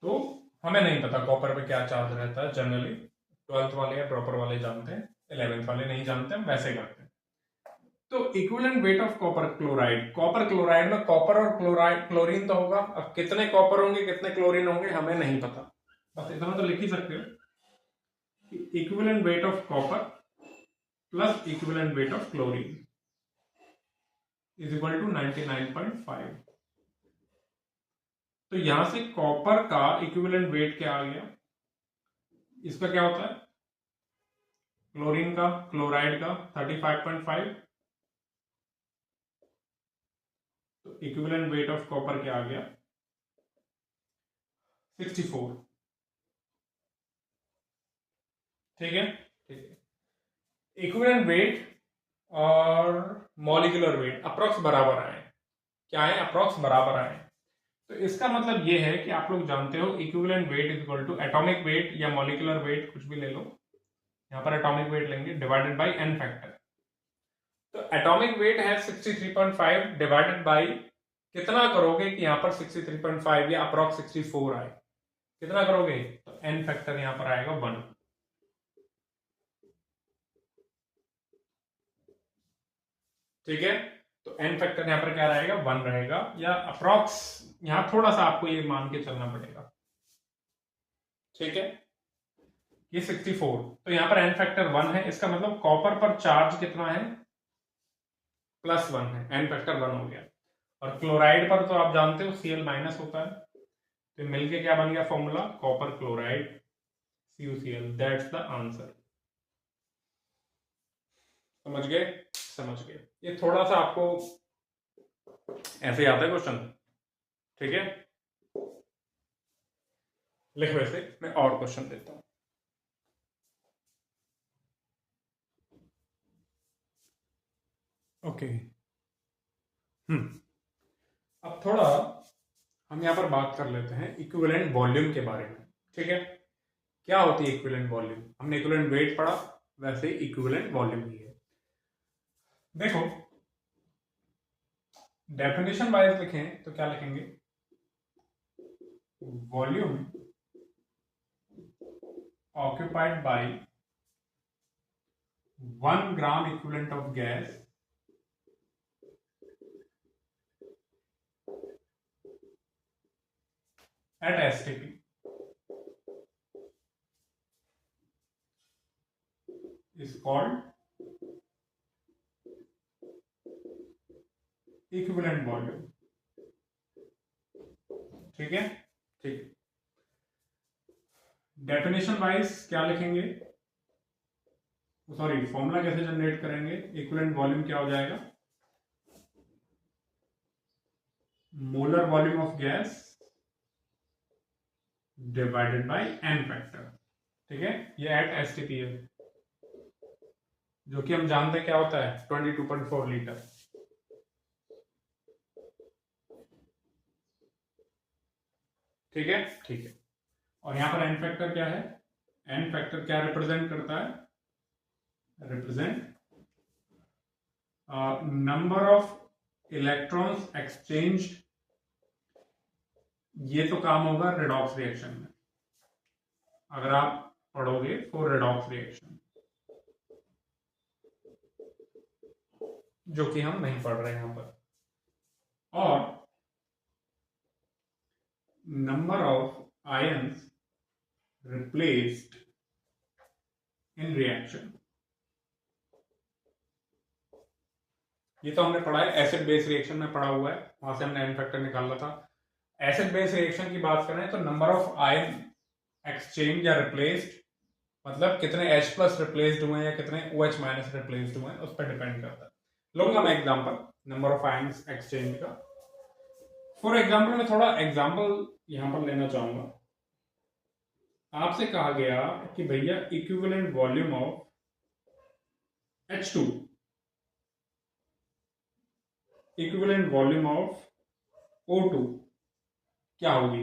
तो हमें नहीं पता कॉपर पे क्या चार्ज रहता है जनरली, 12th वाले या प्रॉपर वाले जानते हैं, 11th वाले नहीं जानते, हम वैसे करते हैं। तो equivalent weight of copper chloride, copper chloride में कॉपर और क्लोराइड क्लोरीन तो होगा, अब कितने कॉपर होंगे कितने क्लोरीन होंगे हमें नहीं पता, बस इतना तो लिख ही सकते हो, equivalent weight of copper plus equivalent weight of chlorine is equal to 99.5। तो यहां से कॉपर का इक्विवेलेंट वेट क्या आ गया, इसका क्या होता है क्लोरीन का, क्लोराइड का 35.5, तो इक्विवेलेंट वेट ऑफ कॉपर क्या आ गया 64, ठीक है ठीक है। इक्विवेलेंट वेट और मॉलिक्यूलर वेट अप्रॉक्स बराबर आए, क्या है अप्रॉक्स बराबर आए, तो इसका मतलब ये है कि आप लोग जानते हो equivalent weight is equal to atomic weight या मॉलिक्यूलर वेट, कुछ भी ले लो, यहां पर एटॉमिक वेट लेंगे डिवाइडेड बाय n फैक्टर। तो एटॉमिक वेट है 63.5 डिवाइडेड बाय कितना करोगे कि यहां पर 63.5 या अप्रॉक्स 64 आए, कितना करोगे तो n फैक्टर यहां पर आएगा 1, ठीक है। तो एन फैक्टर यहाँ पर क्या रहेगा, 1 रहेगा, या अप्रॉक्स यहाँ थोड़ा सा आपको ये मान के चलना पड़ेगा, ठीक है। ये 64, तो यहाँ पर एन फैक्टर 1 है, इसका मतलब कॉपर पर चार्ज कितना है, +1 है, एन फैक्टर 1 हो गया। और क्लोराइड पर तो आप जानते हो Cl माइनस होता है, तो मिलके क्या बन गया formula, copper chloride CuCl, that's the answer. समझ गए, समझ गए। ये थोड़ा सा आपको ऐसे आता है क्वेश्चन, ठीक है। लिख, वैसे मैं और क्वेश्चन देता हूं। ओके, अब थोड़ा हम यहां पर बात कर लेते हैं इक्विवेलेंट वॉल्यूम के बारे में, ठीक है। क्या होती है इक्विवेलेंट वॉल्यूम, हमने इक्विवेलेंट वेट पढ़ा, वैसे इक्विवेलेंट वॉल्यूम भी है। देखो डेफिनेशन वाइज लिखें तो क्या लिखेंगे, volume occupied by 1 gram equivalent of gas at STP is called equivalent volume, ठीक है, ठीक है। डेफिनेशन वाइज क्या लिखेंगे, सॉरी फॉर्मूला कैसे जनरेट करेंगे, इक्विवेलेंट वॉल्यूम क्या हो जाएगा, molar volume of gas divided by N factor, ठीक है। ये एट एसटीपी है, जो कि हम जानते हैं क्या होता है 22.4 लीटर, ठीक है, ठीक है। और यहां पर एन फैक्टर क्या है, एन फैक्टर क्या रिप्रेजेंट करता है, represent number of electrons exchange. ये तो काम होगा रेडॉक्स रिएक्शन में, अगर आप पढ़ोगे फॉर रेडॉक्स रिएक्शन, जो कि हम नहीं पढ़ रहे हैं यहां पर। और number of ions replaced in reaction, ये तो हमने पढ़ा है, एसिड बेस रिएक्शन में पढ़ा हुआ है, वहां से हमने एन फैक्टर निकाला था। एसिड बेस रिएक्शन की बात करें तो नंबर ऑफ आयन एक्सचेंज या रिप्लेस्ड, मतलब कितने H+ रिप्लेस्ड हुए या कितने OH- रिप्लेस्ड हुए, उस पर डिपेंड करता है। लूंगा मैं example number of ions exchange का। फॉर एग्जांपल मैं थोड़ा एग्जांपल यहां पर लेना चाहूंगा। आपसे कहा गया कि भैया equivalent volume of H2, equivalent volume of O2 क्या होगी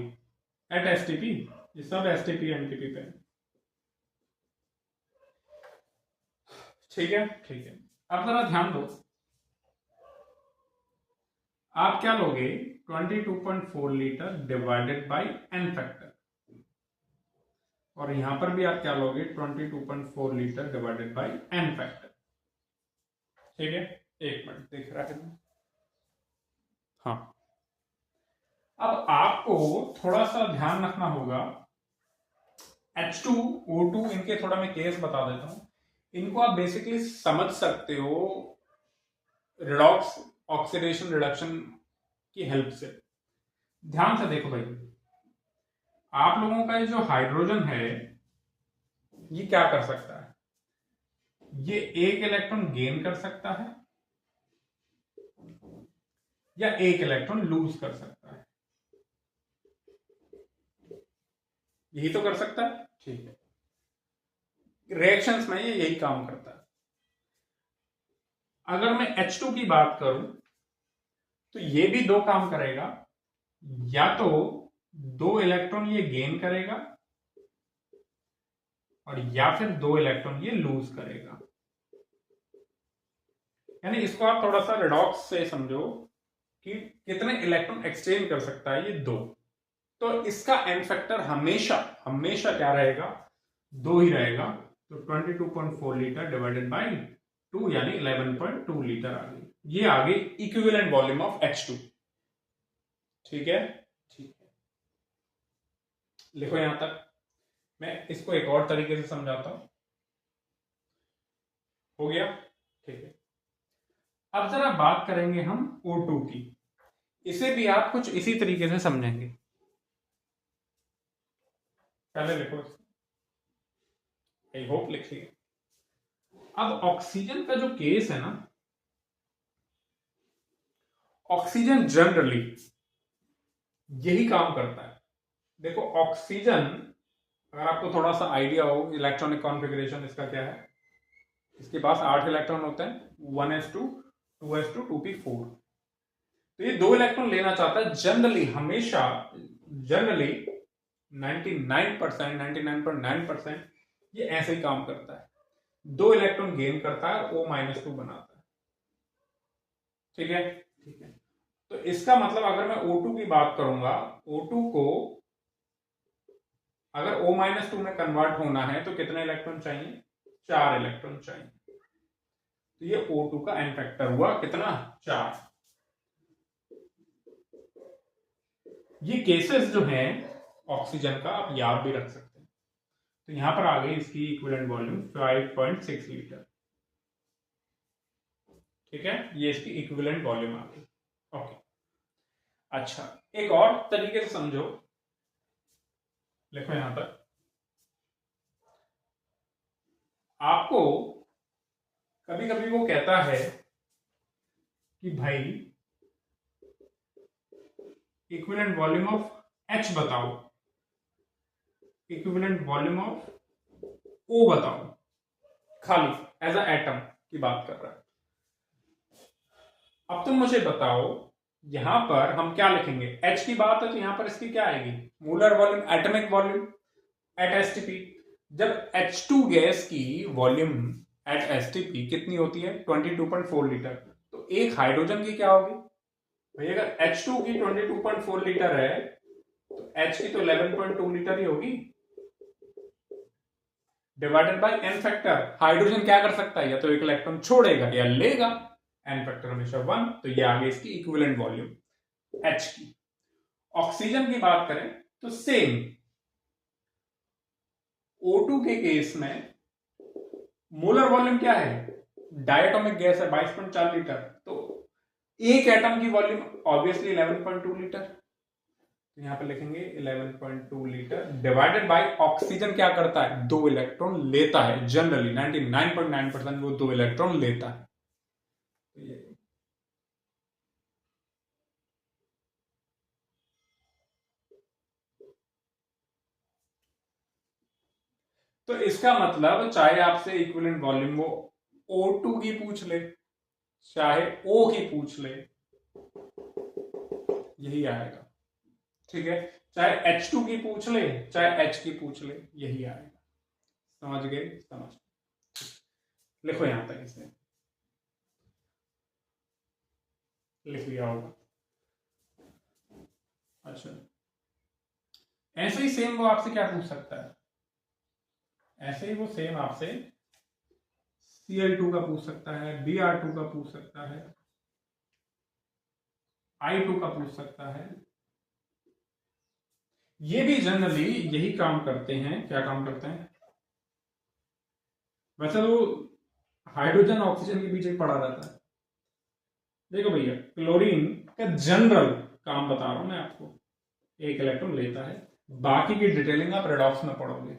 एट एसटीपी, ये सब एसटीपी एनटीपी पे, ठीक है, ठीक है। अब जरा ध्यान दो, आप क्या लोगे 22.4 litre divided by N factor, और यहां पर भी आप क्या लोगे 22.4 litre divided by N factor, ठीक है। एक मिनट देख रहा है, हाँ। अब आपको थोड़ा सा ध्यान रखना होगा, H2 O2 इनके थोड़ा मैं केस बता देता हूं, इनको आप बेसिकली समझ सकते हो रिडॉक्स ऑक्सीडेशन रिडक्शन की हेल्प से। ध्यान से देखो भाई, आप लोगों का ये जो हाइड्रोजन है ये क्या कर सकता है, ये एक इलेक्ट्रॉन गेन कर सकता है या एक इलेक्ट्रॉन लूज कर सकता है, यही तो कर सकता है, ठीक है। रिएक्शंस में ये यही काम करता है। अगर मैं H2 की बात करूं तो ये भी दो काम करेगा, या तो 2 इलेक्ट्रॉन ये गेन करेगा और या फिर 2 इलेक्ट्रॉन ये लूज करेगा। यानी इसको आप थोड़ा सा रिडॉक्स से समझो कि कितने इलेक्ट्रॉन एक्सचेंज कर सकता है ये 2, तो इसका एन फैक्टर हमेशा हमेशा क्या रहेगा, 2 ही रहेगा। तो 22.4 लीटर डिवाइडेड बाय 2 यानी 11.2 लीटर आ गई। ये आ गई इक्विवेलेंट वॉल्यूम ऑफ H2। ठीक है, ठीक है, लिखो यहां तक। मैं इसको एक और तरीके से समझाता हूं। हो गया, ठीक है। अब जरा बात करेंगे हम O2 की। इसे भी आप कुछ इसी तरीके से समझेंगे। पहले लिखो, आई होप लिखिए। अब ऑक्सीजन का जो केस है ना, ऑक्सीजन जनरली यही काम करता है। देखो ऑक्सीजन, अगर आपको थोड़ा सा आइडिया हो इलेक्ट्रॉनिक कॉन्फ़िगरेशन इसका क्या है, इसके पास 8 इलेक्ट्रॉन होते हैं, 1s2 2s2 2p4। तो ये 2 इलेक्ट्रॉन लेना चाहता है जनरली, हमेशा जनरली 99%, 99.9% ये ऐसे ही काम करता है। 2 इलेक्ट्रॉन गेन करता है, O-2 बनाता है। ठीक है, ठीक है। तो इसका मतलब अगर मैं O2 की बात करूंगा, O2 को अगर O-2 में कन्वर्ट होना है तो कितने इलेक्ट्रॉन चाहिए? 4 इलेक्ट्रॉन चाहिए। तो ये O2 का एन फैक्टर हुआ कितना? 4। ये केसेस जो हैं ऑक्सीजन का आप याद भी रख सकते हैं। तो यहां पर आ गई इसकी इक्विवेलेंट वॉल्यूम 5.6 लीटर। ठीक है, ये इसकी इक्विवेलेंट वॉल्यूम आ गई। ओके, अच्छा, एक और तरीके से समझो, लिखो यहां पर। आपको कभी कभी वो कहता है कि भाई इक्विवेलेंट वॉल्यूम ऑफ H बताओ, इक्विवेलेंट वॉल्यूम ऑफ O बताओ, खाली एज अ एटम की बात कर रहा है। अब तुम मुझे बताओ, यहां पर हम क्या लिखेंगे? H की बात है तो यहां पर इसकी क्या आएगी? Molar volume, atomic volume at STP. जब H2 गैस की वॉल्यूम एट एसटीपी कितनी होती है? 22.4 लीटर। तो एक हाइड्रोजन की क्या होगी भाई? अगर H2 की 22.4 लीटर है तो H की तो 11.2 लीटर ही होगी, divided by N factor. Hydrogen क्या कर सकता है? या तो एक इलेक्ट्रॉन छोड़ेगा या लेगा, एन फैक्टर हमेशा 1। तो ये आ गई इसकी इक्विवेलेंट वॉल्यूम H की। ऑक्सीजन की बात करें तो सेम, O2 के केस में मोलर वॉल्यूम क्या है? डायटोमिक गैस है 22.4 लीटर, तो एक एटम की वॉल्यूम ऑब्वियसली 11.2 लीटर। तो यहां पे लिखेंगे 11.2 लीटर डिवाइडेड बाय ऑक्सीजन क्या करता है? 2 इलेक्ट्रॉन लेता है जनरली, 99.9% वो 2 इलेक्ट्रॉन लेता है। तो इसका मतलब चाहे आपसे इक्विवेलेंट वॉल्यूम वो O2 की पूछ ले, चाहे O की पूछ ले, यही आएगा। ठीक है, चाहे H2 की पूछ ले, चाहे H की पूछ ले, यही आएगा। समझ गए? समझ, लिखो यहां तक, इसे लिख लिया होगा। अच्छा, ऐसे ही सेम वो आपसे क्या पूछ सकता है? ऐसे ही वो सेम आपसे Cl2 का पूछ सकता है, Br2 का पूछ सकता है, I2 का पूछ सकता है। ये भी जनरली यही काम करते हैं। क्या काम करते हैं? वैसे तो हाइड्रोजन ऑक्सीजन के बीच एक पड़ा रहता है। देखो भैया, क्लोरीन का जनरल काम बता रहा हूं मैं आपको, एक इलेक्ट्रॉन लेता है। बाकी की डिटेलिंग आप रेडॉक्स में पढ़ोगे।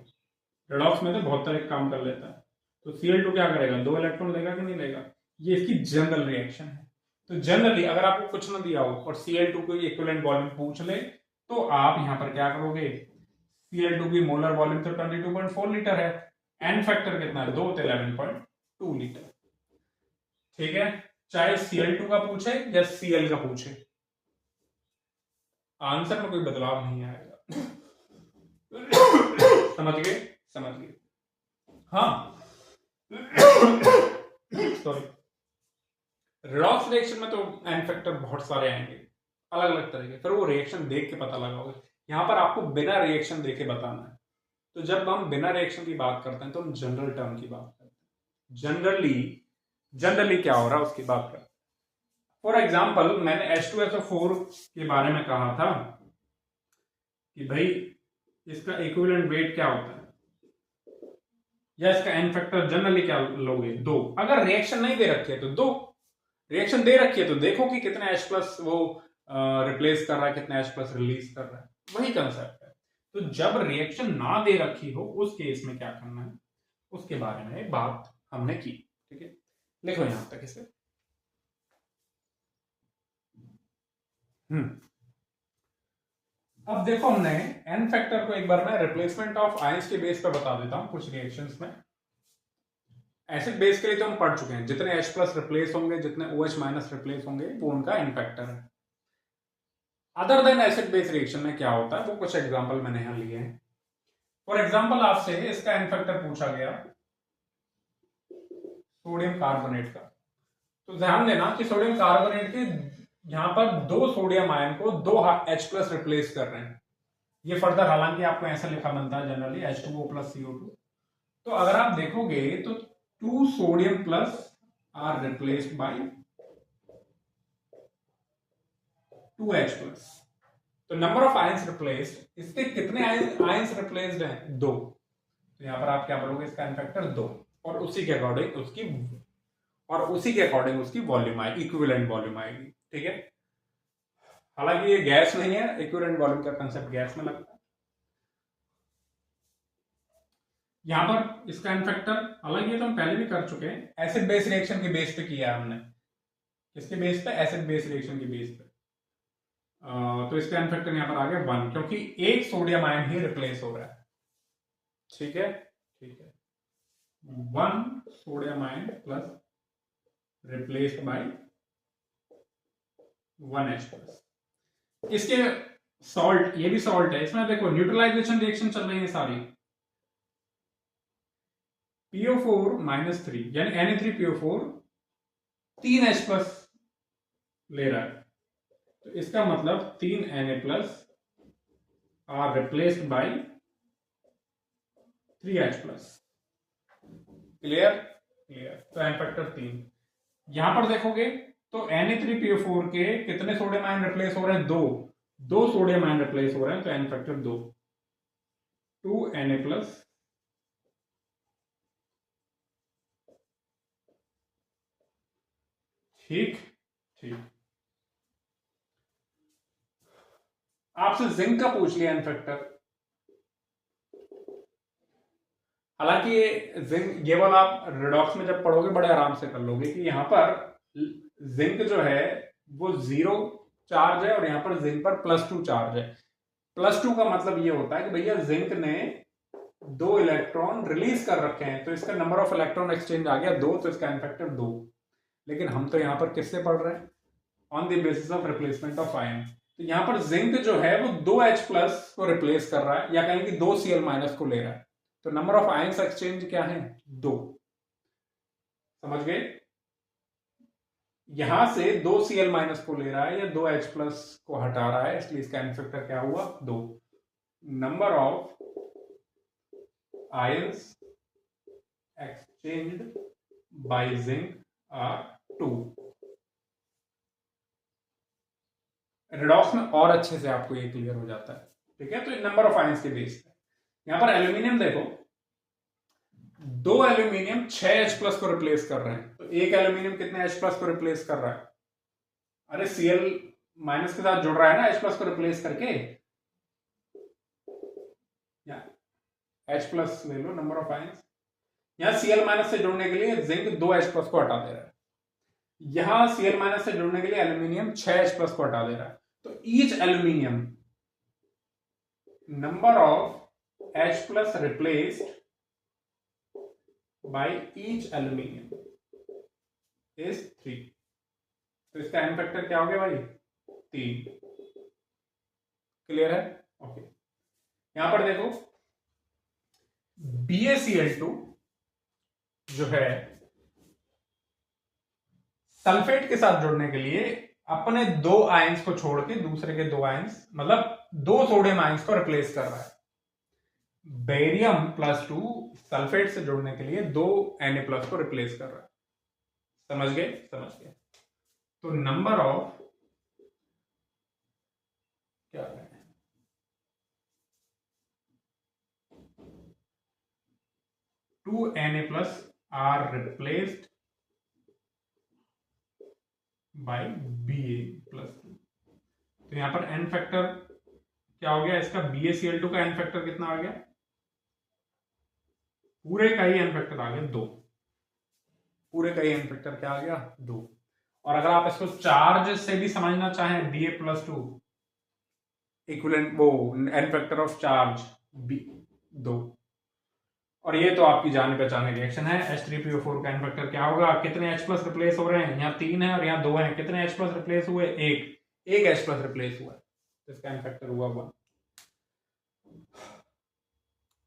रेडॉक्स में तो बहुत तरह के काम कर लेता है। तो Cl2 क्या करेगा? 2 इलेक्ट्रॉन लेगा कि नहीं लेगा? ये इसकी जनरल रिएक्शन है। तो जनरली अगर आपको कुछ ना दिया हो और Cl2 को इक्विवेलेंट वॉल्यूम पूछ ले, तो आप यहां पर क्या करोगे? Cl2 की मोलर वॉल्यूम तो 22.4 लीटर है, एन फैक्टर कितना है? 2, तो 11.2 लीटर। ठीक है, चाहे Cl2 का पूछे या Cl का पूछे, आंसर में कोई बदलाव नहीं आएगा। समझ गए? समझ गए? हाँ, सॉरी, रेडॉक्स रिएक्शन में तो एन फैक्टर बहुत सारे आएंगे, अलग अलग तरह के, फिर वो रिएक्शन देख के पता लगाओगे। यहां पर आपको बिना रिएक्शन देखे बताना है। तो जब हम बिना रिएक्शन की बात करते हैं तो हम जनरल टर्म की बात करते हैं। जनरली क्या हो रहा है उसकी बात करते हैं। फॉर एग्जाम्पल मैंने H2SO4 के बारे में कहा था कि भाई इसका इक्विवेलेंट वेट क्या होता है, या इसका एन फैक्टर जनरली क्या लोगे, 2। अगर रिएक्शन नहीं दे रखी है तो 2, रिएक्शन दे रखी है तो देखो कि कितना H प्लस वो रिप्लेस कर रहा है, कितना H प्लस रिलीज कर रहा है, वही कंसेप्ट है। तो जब रिएक्शन ना दे रखी हो उस केस में क्या करना है, उसके बारे में बात हमने की। ठीक है, लिखो यहां तक इसे। अब देखो हमने एन फैक्टर को एक बार मैं रिप्लेसमेंट ऑफ आयंस के बेस पर बता देता हूं कुछ रिएक्शंस में। एसिड बेस के लिए तो हम पढ़ चुके हैं, जितने H प्लस रिप्लेस होंगे, जितने OH माइनस रिप्लेस होंगे, वो उनका एन फैक्टर है। Other than acid base reaction में क्या होता है वो कुछ एग्जांपल मैंने यहां लिए हैं। फॉर एग्जांपल आपसे इसका एन फैक्टर पूछा गया सोडियम कार्बोनेट का, तो ध्यान देना कि सोडियम कार्बोनेट के यहां पर 2 सोडियम आयन को 2 H प्लस रिप्लेस कर रहे हैं। ये फर्दर हालांकि आपको ऐसा लिखा बनता है जनरली H2O प्लस CO2। तो अगर आप देखोगे तो 2 sodium plus are replaced by 2 H plus. तो नंबर ऑफ आयंस रिप्लेस्ड, इसके कितने आयंस रिप्लेस्ड हैं, 2। तो यहां पर आप क्या बोलोगे, इसका एन फैक्टर 2, और उसी के अकॉर्डिंग उसकी वॉल्यूम आएगी, इक्विवेलेंट वॉल्यूम आएगी। ठीक है, हालांकि ये गैस नहीं है, इक्विवेलेंट वॉल्यूम का कंसेप्ट गैस में लगता है। यहां पर इसका एन फैक्टर, हालांकि ये तो हम पहले भी कर चुके हैं, एसिड बेस रिएक्शन के बेस पे किया है हमने। किसके बेस पे, एसिड बेस रिएक्शन के बेस पे। तो इसका एन फैक्टर यहां पर आ गया 1, क्योंकि एक सोडियम आयन ही रिप्लेस हो रहा है। ठीक है, ठीक है, 1 sodium ion plus replaced by 1 H plus. इसके सॉल्ट, ये भी सॉल्ट है, इसमें देखो न्यूट्रलाइजेशन रिएक्शन चल रही है सारी। PO4 माइनस 3 यानी Na3PO4 3 H प्लस ले रहा है, तो इसका मतलब 3 Na plus are replaced by 3 H plus. Clear, clear. तो एन फैक्टर 3। यहां पर देखोगे तो Na3PO4 के कितने सोडियम आयन रिप्लेस हो रहे हैं, 2 सोडियम आयन रिप्लेस हो रहे हैं, तो एन फैक्टर 2 Na प्लस ठीक, ठीक। आपसे जिंक का पूछ लिया एन फैक्टर, हालांकि ये वाला आप रिडॉक्स में जब पढ़ोगे बड़े आराम से कर लोगे कि यहां पर जिंक जो है वो 0 चार्ज है, और यहां पर जिंक पर +2 चार्ज है। +2 का मतलब ये होता है कि भैया जिंक ने 2 इलेक्ट्रॉन रिलीज कर रखे हैं, तो इसका नंबर ऑफ इलेक्ट्रॉन एक्सचेंज आ गया 2, तो इसका एन फैक्टर 2। लेकिन हम तो यहां पर किससे पढ़ रहे हैं, on the basis of replacement of ion. तो यहां पर जिंक जो है वो 2 H प्लस को रिप्लेस कर रहा है, या कहें कि 2 Cl माइनस को ले रहा है। तो नंबर ऑफ आयंस एक्सचेंज क्या है, 2। समझ गए, यहां से 2 Cl माइनस को ले रहा है या 2 H प्लस को हटा रहा है, इसलिए इसका एन फैक्टर क्या हुआ, 2। Number of ions exchanged by zinc are 2। Redox में और अच्छे से आपको ये क्लियर हो जाता है। ठीक है, तो नंबर ऑफ आयंस के बेस पे यहां पर एल्यूमिनियम देखो, 2 एल्यूमिनियम 6 H प्लस को रिप्लेस कर रहे हैं, तो एक एल्यूमिनियम कितने H प्लस को रिप्लेस कर रहा है, अरे Cl माइनस के साथ जुड़ रहा है ना H प्लस को रिप्लेस करके, या H प्लस ले लो नंबर ऑफ आयंस। यहां Cl माइनस से जुड़ने के लिए जिंक 2 H प्लस को हटा दे रहा है, यहां Cl माइनस से जुड़ने के लिए एल्यूमिनियम 6 H प्लस को हटा दे रहा है। तो each aluminium number of H plus replaced by each aluminium is 3। तो इसका एन फैक्टर क्या हो गया भाई, 3। क्लियर है, ओके। यहां पर देखो BaCl2 जो है सल्फेट के साथ जुड़ने के लिए अपने 2 आयंस को छोड़ के दूसरे के 2 आयंस, मतलब 2 सोडियम आयंस को रिप्लेस कर रहा है। बेरियम +2 सल्फेट से जुड़ने के लिए 2 Na+ को रिप्लेस कर रहा है। समझ गए, समझ गए। तो नंबर ऑफ क्या है 2Na plus are replaced by Ba plus 2। तो यहां पर n फैक्टर क्या हो गया इसका, BaCl2 का n फैक्टर कितना आ गया, पूरे का ही n फैक्टर आ गया 2। पूरे का ही n फैक्टर क्या आ गया 2। और अगर आप इसको चार्ज से भी समझना चाहें, Ba plus 2 इक्विवेलेंट वो n फैक्टर ऑफ चार्ज 2। और ये तो आपकी जाने पहचाने रिएक्शन है। H3PO4 का n फैक्टर क्या होगा, कितने H प्लस रिप्लेस हो रहे हैं, यहाँ 3 है और यहाँ 2 है, कितने H प्लस रिप्लेस हुए, एक H प्लस रिप्लेस हुआ है, तो इसका n फैक्टर हुआ 1।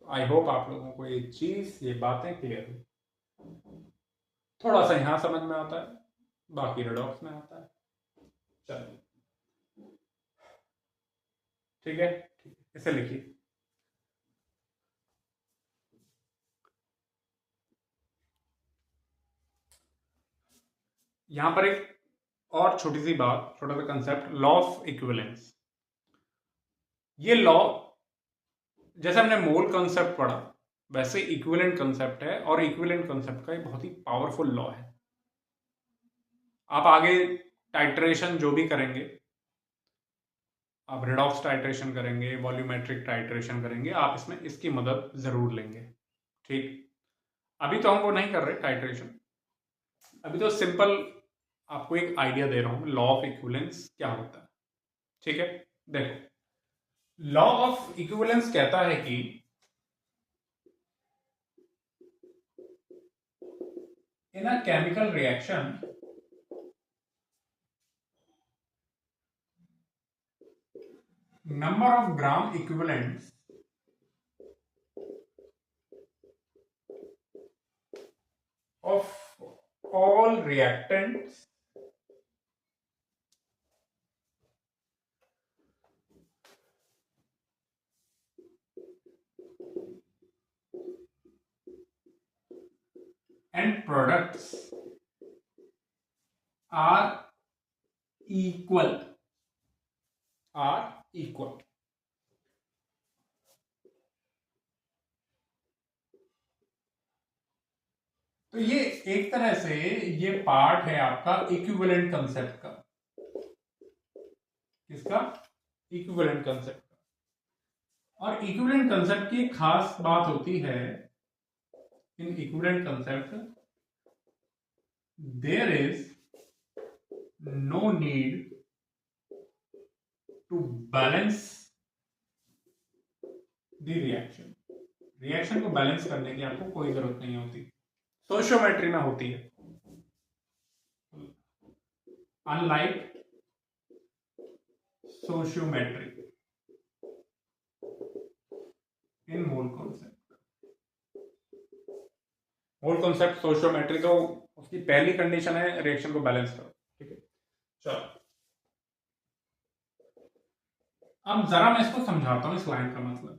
तो आई होप आप लोगों को ये चीज, ये बातें क्लियर हुई। थोड़ा सा यहां समझ में आता है, बाकी रेडॉक्स में आता है। चलिए ठीक है, ठीक है, इसे लिखिए। यहां पर एक और छोटी सी बात, छोटा सा कंसेप्ट, लॉ ऑफ इक्विवेलेंस। ये लॉ जैसे हमने मोल कंसेप्ट पढ़ा, वैसे इक्विवेलेंट कंसेप्ट है, और इक्विवेलेंट कंसेप्ट का एक बहुत ही पावरफुल लॉ है। आप आगे टाइट्रेशन जो भी करेंगे, आप रेडॉक्स टाइट्रेशन करेंगे, वॉल्यूमेट्रिक टाइट्रेशन करेंगे, आप इसमें इसकी मदद जरूर लेंगे। ठीक, अभी तो हम वो नहीं कर रहे टाइट्रेशन, अभी तो सिंपल आपको एक आइडिया दे रहा हूं लॉ ऑफ इक्विवेलेंस क्या होता है। ठीक है, देखो, लॉ ऑफ इक्विवेलेंस कहता है कि in a chemical reaction number of gram equivalents of all reactants and products are equal, are equal। तो ये एक तरह से ये पार्ट है आपका इक्विवेलेंट कंसेप्ट का। किसका, इक्विवेलेंट कंसेप्ट का। और इक्विवेलेंट कंसेप्ट की एक खास बात होती है, in equivalent concept there is no need to balance the reaction. Reaction को बैलेंस करने की आपको कोई जरूरत नहीं होती, सोशियोमेट्री में होती है। Unlike stoichiometry in mole concept. Mole concept stoichiometry, तो उसकी पहली कंडीशन है रिएक्शन को बैलेंस करो। ठीक है, चलो अब जरा मैं इसको समझाता हूं, इस लाइन का मतलब।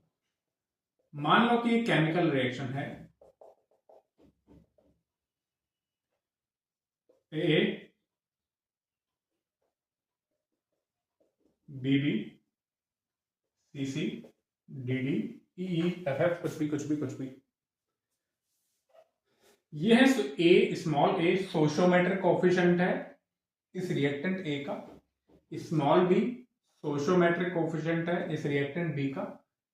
मान लो कि केमिकल रिएक्शन है, A b B c C d D E F F, कुछ भी। ये है A, small A stoichiometric coefficient है इस रिएक्टेंट ए का, स्मॉल बी सोशियोमेट्रिक कोफिशिएंट है इस रिएक्टेंट बी का,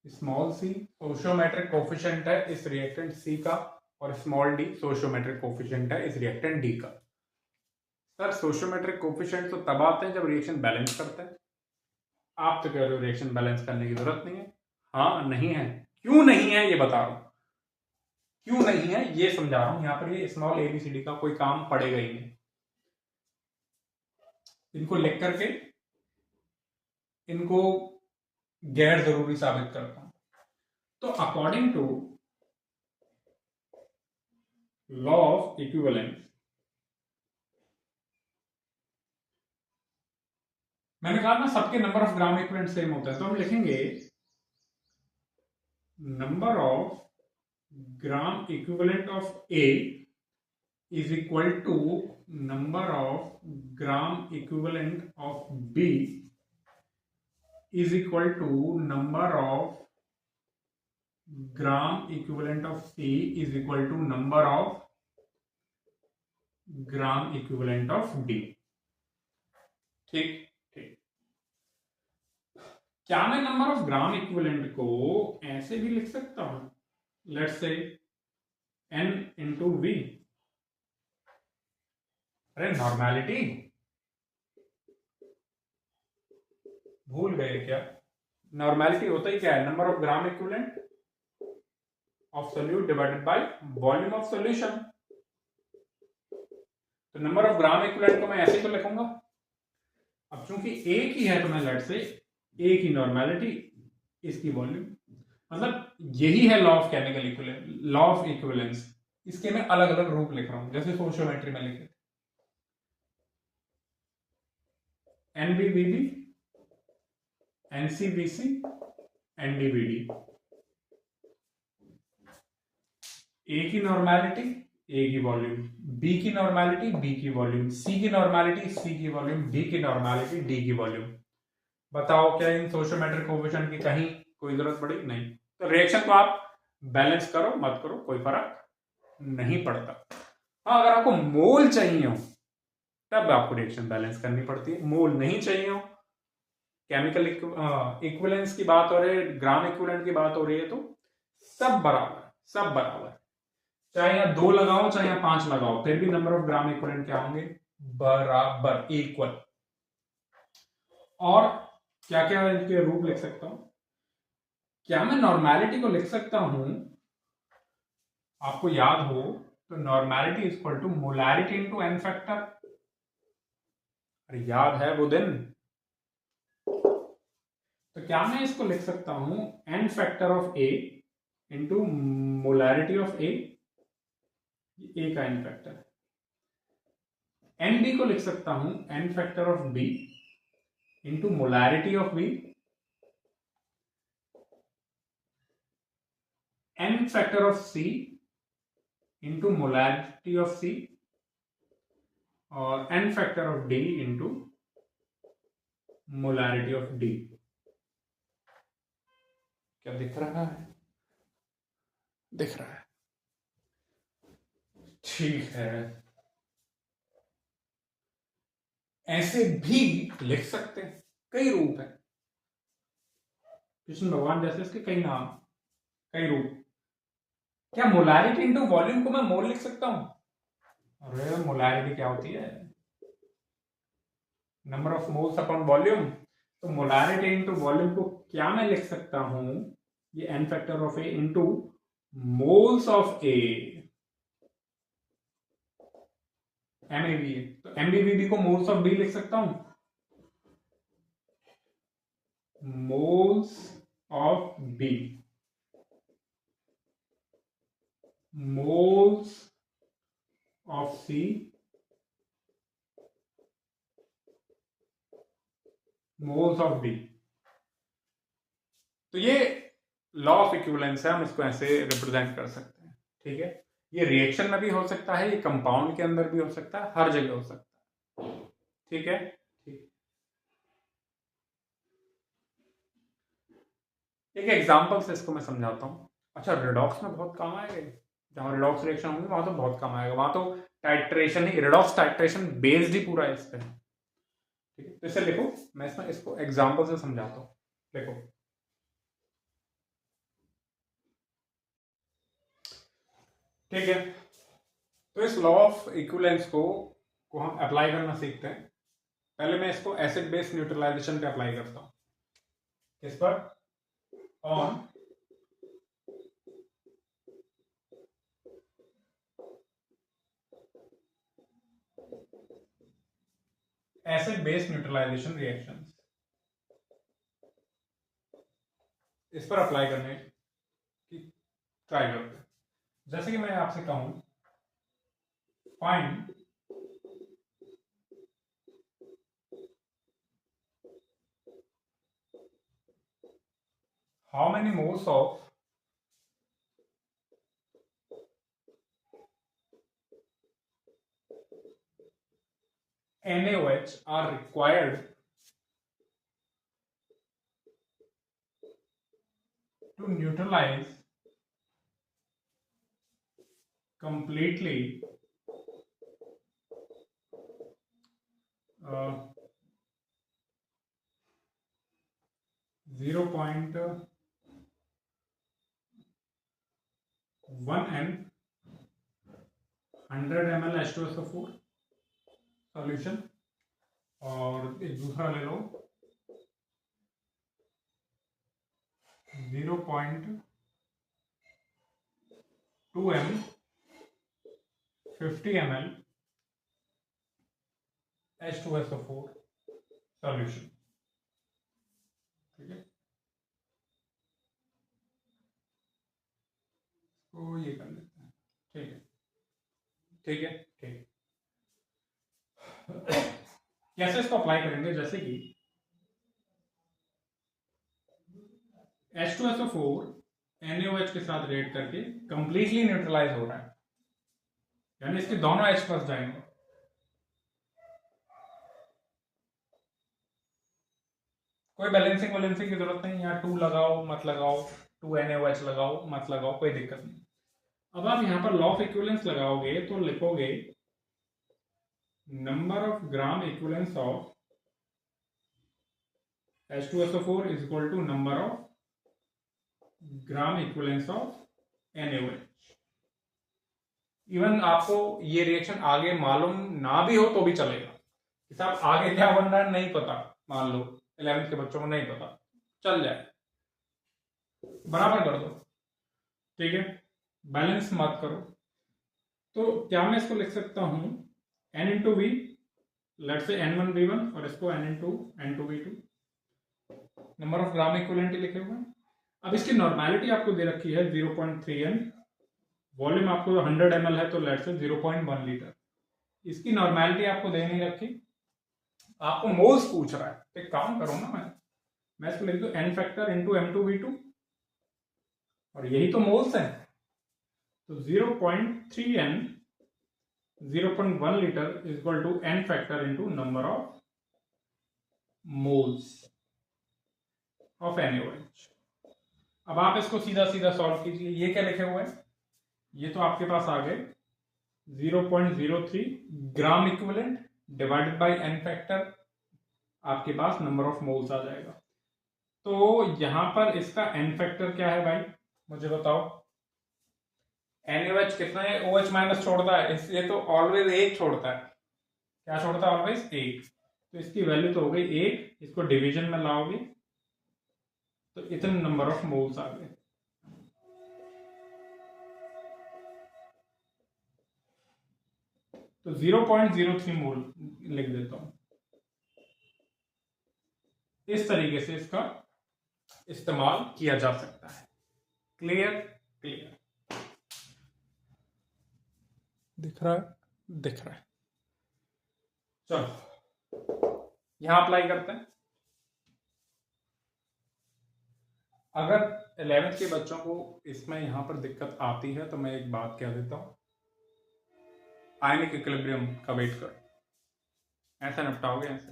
स्मॉल सी सोशियोमेट्रिक कोफिशिएंट है इस रिएक्टेंट सी का, और स्मॉल डी सोशियोमेट्रिक कोफिशिएंट है इस रिएक्टेंट डी का। सर सोशियोमेट्रिक कोफिशिएंट तो तब आते हैं जब रिएक्शन बैलेंस करते हैं। आप तो कह रहे हो रिएक्शन बैलेंस करने की जरूरत नहीं है। हाँ नहीं है, क्यों नहीं है ये बता रहा हूं, क्यों नहीं है ये समझा रहा हूं। यहां पर ये स्मॉल एबीसीडी का कोई काम पड़ेगा ही नहीं। इनको लिख करके इनको गैर जरूरी साबित करता हूं। तो according to law of equivalence, मैंने कहा ना सबके number of gram equivalent same होता है, तो हम लिखेंगे number of gram equivalent of A is equal to number of gram equivalent of B is equal to number of gram equivalent of C is equal to number of gram equivalent of D. ठीक ठीक। क्या मैं number of gram equivalent को ऐसे भी लिख सकता हूं, let's say n into V. अरे नॉर्मेलिटी भूल गए क्या? नॉर्मेलिटी होता ही क्या है? Number of gram equivalent of solute divided by volume of solution. तो नंबर ऑफ ग्राम इक्विवेलेंट को मैं ऐसे तो लिखूंगा। अब चूंकि एक ही है तो मैं लेट से एक ही नॉर्मेलिटी, इसकी वॉल्यूम, मतलब यही है law of chemical equivalence, law of equivalence. इसके मैं अलग अलग रूप लिख रहा हूं, जैसे सोशियोमेट्री में लिखे एनबीवीबी, एनसीवीसी, एनडीवीडी। ए की नॉर्मेलिटी ए की वॉल्यूम, बी की नॉर्मेलिटी बी की वॉल्यूम, सी की नॉर्मेलिटी सी की वॉल्यूम, डी की नॉर्मेलिटी डी की वॉल्यूम। बताओ क्या इन सोशियोमेट्रिक कोएफिशिएंट की कहीं कोई जरूरत पड़ी? नहीं। तो रिएक्शन को आप बैलेंस करो मत करो कोई फर्क नहीं पड़ता। हाँ, अगर आपको मोल चाहिए हो तब आपको रिएक्शन बैलेंस करनी पड़ती है, मोल नहीं चाहिए हो, केमिकल इक्विवेलेंस की बात हो रही है, ग्राम इक्विवेलेंट की बात हो रही है, तो सब बराबर, सब बराबर। चाहे यहाँ 2 लगाओ चाहे यहाँ 5 लगाओ, फिर भी नंबर ऑफ ग्राम इक्विवेलेंट क्या होंगे? बराबर, इक्वल। और क्या क्या इनके रूप लिख सकता हूं? क्या मैं नॉर्मेलिटी को लिख सकता हूं? आपको याद हो तो normality is equal to molarity into N factor. अरे याद है वो दिन? तो क्या मैं इसको लिख सकता हूं N factor of A into molarity of A का एन फैक्टर है। एन बी को लिख सकता हूं N factor of B into molarity of B, N factor of C into molarity of C, और N factor of D into molarity of D. क्या दिख रहा है? दिख रहा है, ठीक है। ऐसे भी लिख सकते हैं, कई रूप है। कृष्ण भगवान जैसे इसके कई नाम, कई रूप। क्या मोलैरिटी इंटू वॉल्यूम को मैं मोल लिख सकता हूं? अरे मोलैरिटी क्या होती है? Number of moles upon volume. तो मोलैरिटी इंटू वॉल्यूम को क्या मैं लिख सकता हूं? ये N factor of A into moles of A, M A B है तो एमबीवीबी को मोल्स ऑफ बी लिख सकता हूं, moles of B, moles of C, moles of D. तो ये लॉ ऑफ इक्विवेलेंस है, हम इसको ऐसे रिप्रेजेंट कर सकते हैं। ठीक है, ये रिएक्शन में भी हो सकता है, ये कंपाउंड के अंदर भी हो सकता है, हर जगह हो सकता है। ठीक है, ठीक। एक एग्जांपल से इसको मैं समझाता हूं। अच्छा, रिडॉक्स में बहुत काम आएगा, जहां रिडॉक्स रिएक्शन होंगे वहां तो बहुत काम आएगा, वहां तो टाइट्रेशन ही, रिडॉक्स टाइट्रेशन बेस्ड ही पूरा इस पे। ठीक है, तो इसे लिखो, मैं इसमें इसको एग्जांपल से समझाता हूं। देखो, ठीक है, तो इस लॉ ऑफ इक्विवेलेंस को हम अप्लाई करना सीखते हैं। पहले मैं इसको एसिड बेस न्यूट्रलाइजेशन पे अप्लाई करता हूं। किस पर? On acid base neutralization reactions, इस पर अप्लाई करने की ट्राई करते हैं। जैसे कि मैं आपसे कहूं, find how many moles of NaOH are required to neutralize completely 0.1 n 100 ml H2SO4 solution, और एक दूसरा ले लो 0.2 m 50 ml H2SO4 सॉल्यूशन। ठीक है, तो ये कर लेते हैं। ठीक है, ठीक है, ठीक है। कैसे इसको अप्लाई करेंगे, जैसे कि H2SO4 NaOH के साथ रेड करके कंप्लीटली न्यूट्रलाइज हो रहा है, यानी इसके दोनों H फंस जाएंगे। कोई बैलेंसिंग की जरूरत नहीं, यहाँ 2 लगाओ मत लगाओ, 2 NaOH लगाओ मत लगाओ, कोई दिक्कत नहीं। अब आप यहाँ पर लॉ ऑफ इक्विवेलेंस लगाओगे तो लिखोगे number of gram equivalence of H2SO4 is equal to number of gram equivalence of NaOH। Even आपको ये रिएक्शन आगे मालूम ना भी हो तो भी चलेगा, कि साहब आगे क्या बन रहा है नहीं पता, मान लो 11th के बच्चों को नहीं पता, चल जाए, बराबर कर दो। ठीक है, बैलेंस मत करो। तो क्या मैं इसको लिख सकता हूं n इंटू वी, लेट से N1V1 और इसको n into N2V2, number of gram equivalent लिखे हुए हैं। अब इसकी नॉर्मेलिटी आपको दे रखी है 0.3n, वॉल्यूम आपको 100 ml है तो लेट से 0.1 लीटर। इसकी नॉर्मेलिटी आपको दे नहीं रखी, आपको मोल्स पूछ रहा है, तो एक काम करो ना, मैं इसको लिख दूं n फैक्टर इंटू M2V2, और यही तो मोल्स है, तो 0.3n 0.1 litre is equal to n factor into number of moles of NaOH। अब आप इसको सीधा सीधा सॉल्व कीजिए। ये क्या लिखे हुए हैं, ये तो आपके पास आ गए 0.03 gram equivalent divided by n factor, आपके पास नंबर ऑफ मोल्स आ जाएगा। तो यहां पर इसका n फैक्टर क्या है भाई, मुझे बताओ। NaOH कितना है, OH माइनस छोड़ता है, इसलिए तो ऑलवेज 1 छोड़ता है। क्या छोड़ता है, ऑलवेज 1। तो इसकी वैल्यू तो हो गई 1, इसको डिवीजन में लाओगे तो इतने नंबर ऑफ मोल्स आ गए। तो 0.03 मोल लिख देता हूं। इस तरीके से इसका इस्तेमाल किया जा सकता है। क्लियर, क्लियर दिख रहा है, दिख रहा है। चलो यहां अप्लाई करते हैं। अगर 11th के बच्चों को इसमें यहां पर दिक्कत आती है तो मैं एक बात कह देता हूं, आयनिक इक्विलिब्रियम का वेट करो, ऐसा निपटाओगे ऐसे।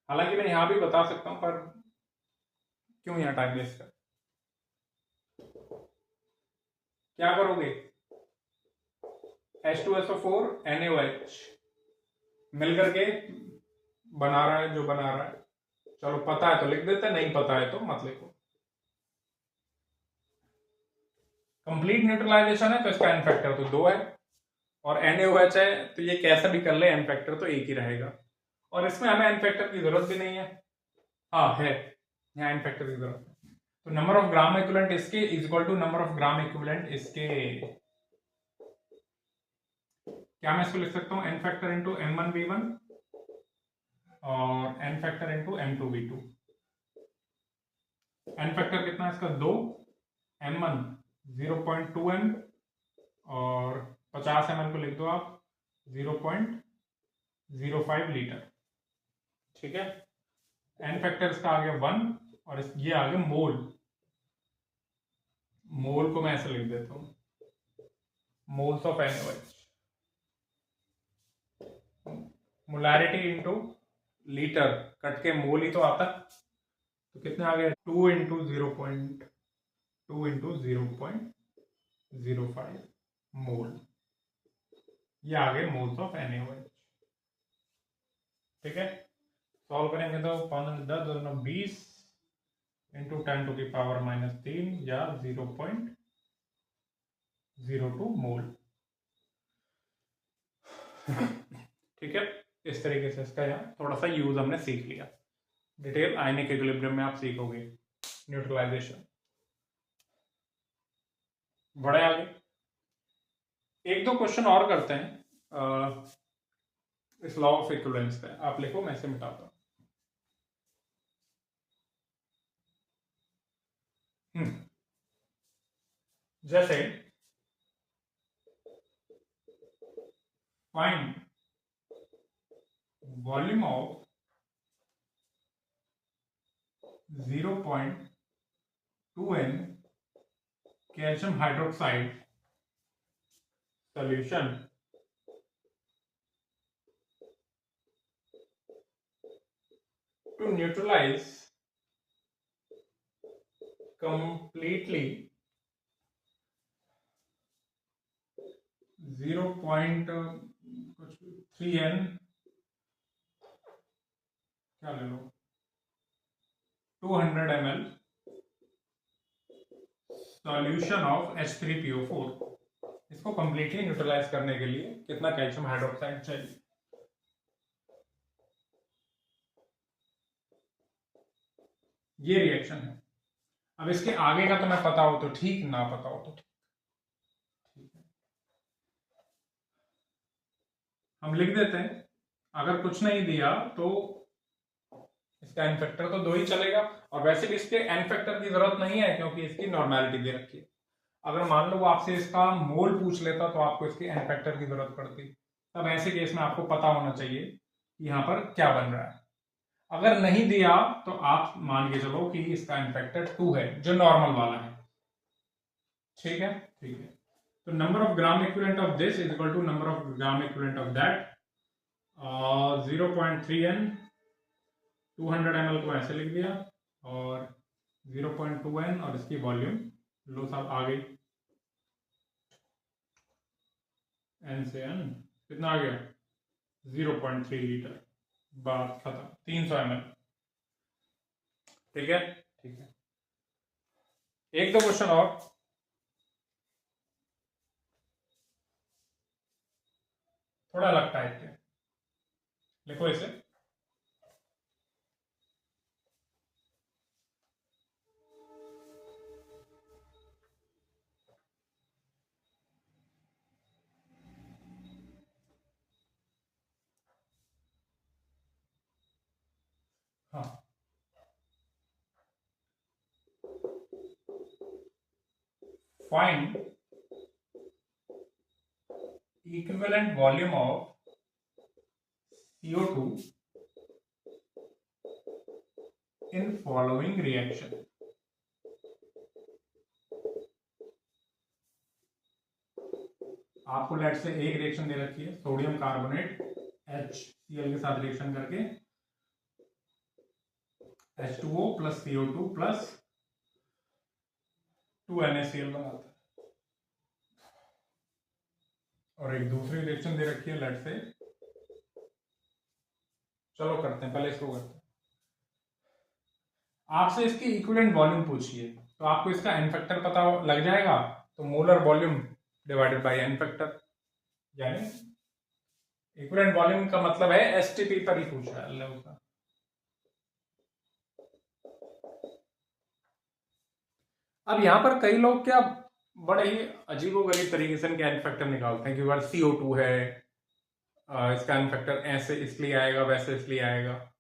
हालांकि मैं यहां भी बता सकता हूं, पर क्यों यहां टाइम वेस्ट कर। क्या करोगे, H2SO4 NaOH मिलकर के बना रहा है जो बना रहा है। चलो पता है तो लिख देते, नहीं पता है तो मत लिखो। कंप्लीट न्यूट्रलाइजेशन है तो इसका n फैक्टर तो 2 है, और NaOH है तो ये कैसा भी कर ले n फैक्टर तो 1 ही रहेगा, और इसमें हमें n फैक्टर की जरूरत भी नहीं है। हाँ है, यहाँ n फैक्टर की जरूरत है। तो नंबर ऑफ ग्राम इक्विवेलेंट इसके is equal to number of gram equivalent इसके, क्या मैं इसको लिख सकता हूँ n फैक्टर इंटू M1V1 और n factor into M2V2। n factor कितना है इसका 2, M1 0.2n और 50 ml को लिख दो आप 0.05 लीटर। ठीक है, n फैक्टर इसका आ गया 1 और ये आ गया मोल। मोल को मैं ऐसे लिख देता हूं, moles of NaOH। Molarity into litre cut के मोल ही तो आता है, तो कितने आ गए 2 इंटू 0.05 मोल, ये आ गए मोल्स ऑफ NaOH। ठीक है, सॉल्व करेंगे तो 5 10 इंटू 10⁻³ या 0.02 मोल। ठीक है, इस तरीके से इसका यहाँ थोड़ा सा यूज हमने सीख लिया। डिटेल आयनिक इक्विलिब्रियम में आप सीखोगे, न्यूट्रलाइजेशन। बड़े आगे एक दो क्वेश्चन और करते हैं इस लॉ ऑफ इक्विवेलेंस पे। आप लिखो, मैं इसे मिटाता हूं। जैसे find volume of 0.2n calcium hydroxide solution to neutralize completely 0.3n, क्या ले लो 200 ml solution of H3PO4, इसको कंप्लीटली न्यूट्रलाइज करने के लिए कितना कैल्शियम हाइड्रोक्साइड चाहिए। ये रिएक्शन है। अब इसके आगे का तो मैं पता हो तो ठीक, ना पता हो तो ठीक है, हम लिख देते हैं। अगर कुछ नहीं दिया तो इसका एन फैक्टर तो 2 ही चलेगा, और वैसे भी इसके एन फैक्टर की जरूरत नहीं है क्योंकि इसकी नॉर्मेलिटी दे रखी है। अगर मान लो वो आपसे इसका मोल पूछ लेता तो आपको इसके एन फैक्टर की जरूरत पड़ती। तब ऐसे केस में आपको पता होना चाहिए कि यहाँ पर क्या बन रहा है। अगर नहीं दिया तो आप मान के चलो कि इसका एन फैक्टर 2 है, जो नॉर्मल वाला है। ठीक है, ठीक है। तो number of gram equivalent of this is equal to number of gram equivalent of that. 0.3n 200 ml को ऐसे लिख दिया, और 0.2n और इसकी वॉल्यूम लो साहब आ गई, n से n कितना आ गया 0.3 लीटर, बात खत्म। 300 ml। ठीक है, ठीक है। एक दो क्वेश्चन और, थोड़ा अलग टाइप के, लिखो इसे। हाँ, find equivalent volume of CO2 in following reaction। आपको लेट से एक रिएक्शन दे रखी है, सोडियम कार्बोनेट HCl के साथ रिएक्शन करके H2O plus CO2 plus 2NaCl बनाता है, और एक दूसरी रिएक्शन दे रखी है लेट से। चलो करते हैं, पहले इसको करते हैं। आपसे इसकी इक्विवेलेंट वॉल्यूम पूछिए तो आपको इसका एन फैक्टर पता लग जाएगा, तो molar volume divided by N factor, यानी इक्विवेलेंट वॉल्यूम का मतलब है एसटीपी पर ही पूछ रहा है अल्लाह का। अब यहां पर कई लोग क्या बड़े ही अजीबोगरीब तरीके से इनके एन फैक्टर निकालते हैं कि अगर CO2 है इसका एन फैक्टर ऐसे इसलिए आएगा, वैसे इसलिए आएगा।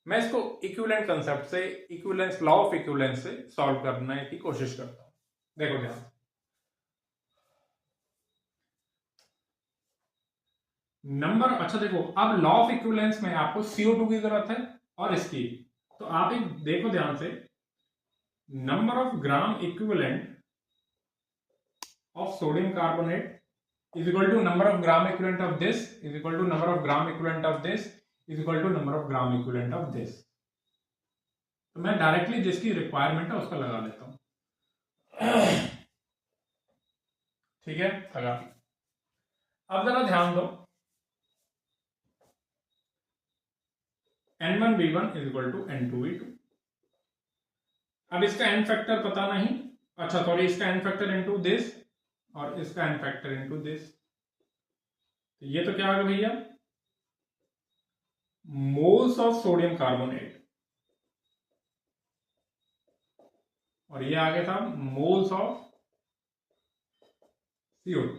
मैं इसको इक्विवेलेंट कंसेप्ट से, इक्विवेलेंस लॉ ऑफ इक्विवेलेंस से सॉल्व करने की कोशिश करता हूं। देखो ध्यान, नंबर, अच्छा देखो, अब लॉ ऑफ इक्विवेलेंस में आपको CO2 की जरूरत है और इसकी, तो आप एक देखो ध्यान से, number of gram equivalent of sodium carbonate is equal to number of gram equivalent of this is equal to number of gram equivalent of this is equal to number of gram equivalent of this. तो मैं directly जिसकी requirement है उसका लगा लेता हूं। ठीक है, लगा। अब जरा ध्यान दो, N1V1 is equal to N2V2। अब इसका एन फैक्टर पता नहीं, अच्छा सॉरी, इसका एन फैक्टर इनटू दिस और इसका एन फैक्टर इनटू दिस। तो ये तो क्या आ गया भैया, मोल्स ऑफ सोडियम कार्बोनेट, और ये आगे था मोल्स ऑफ CO2।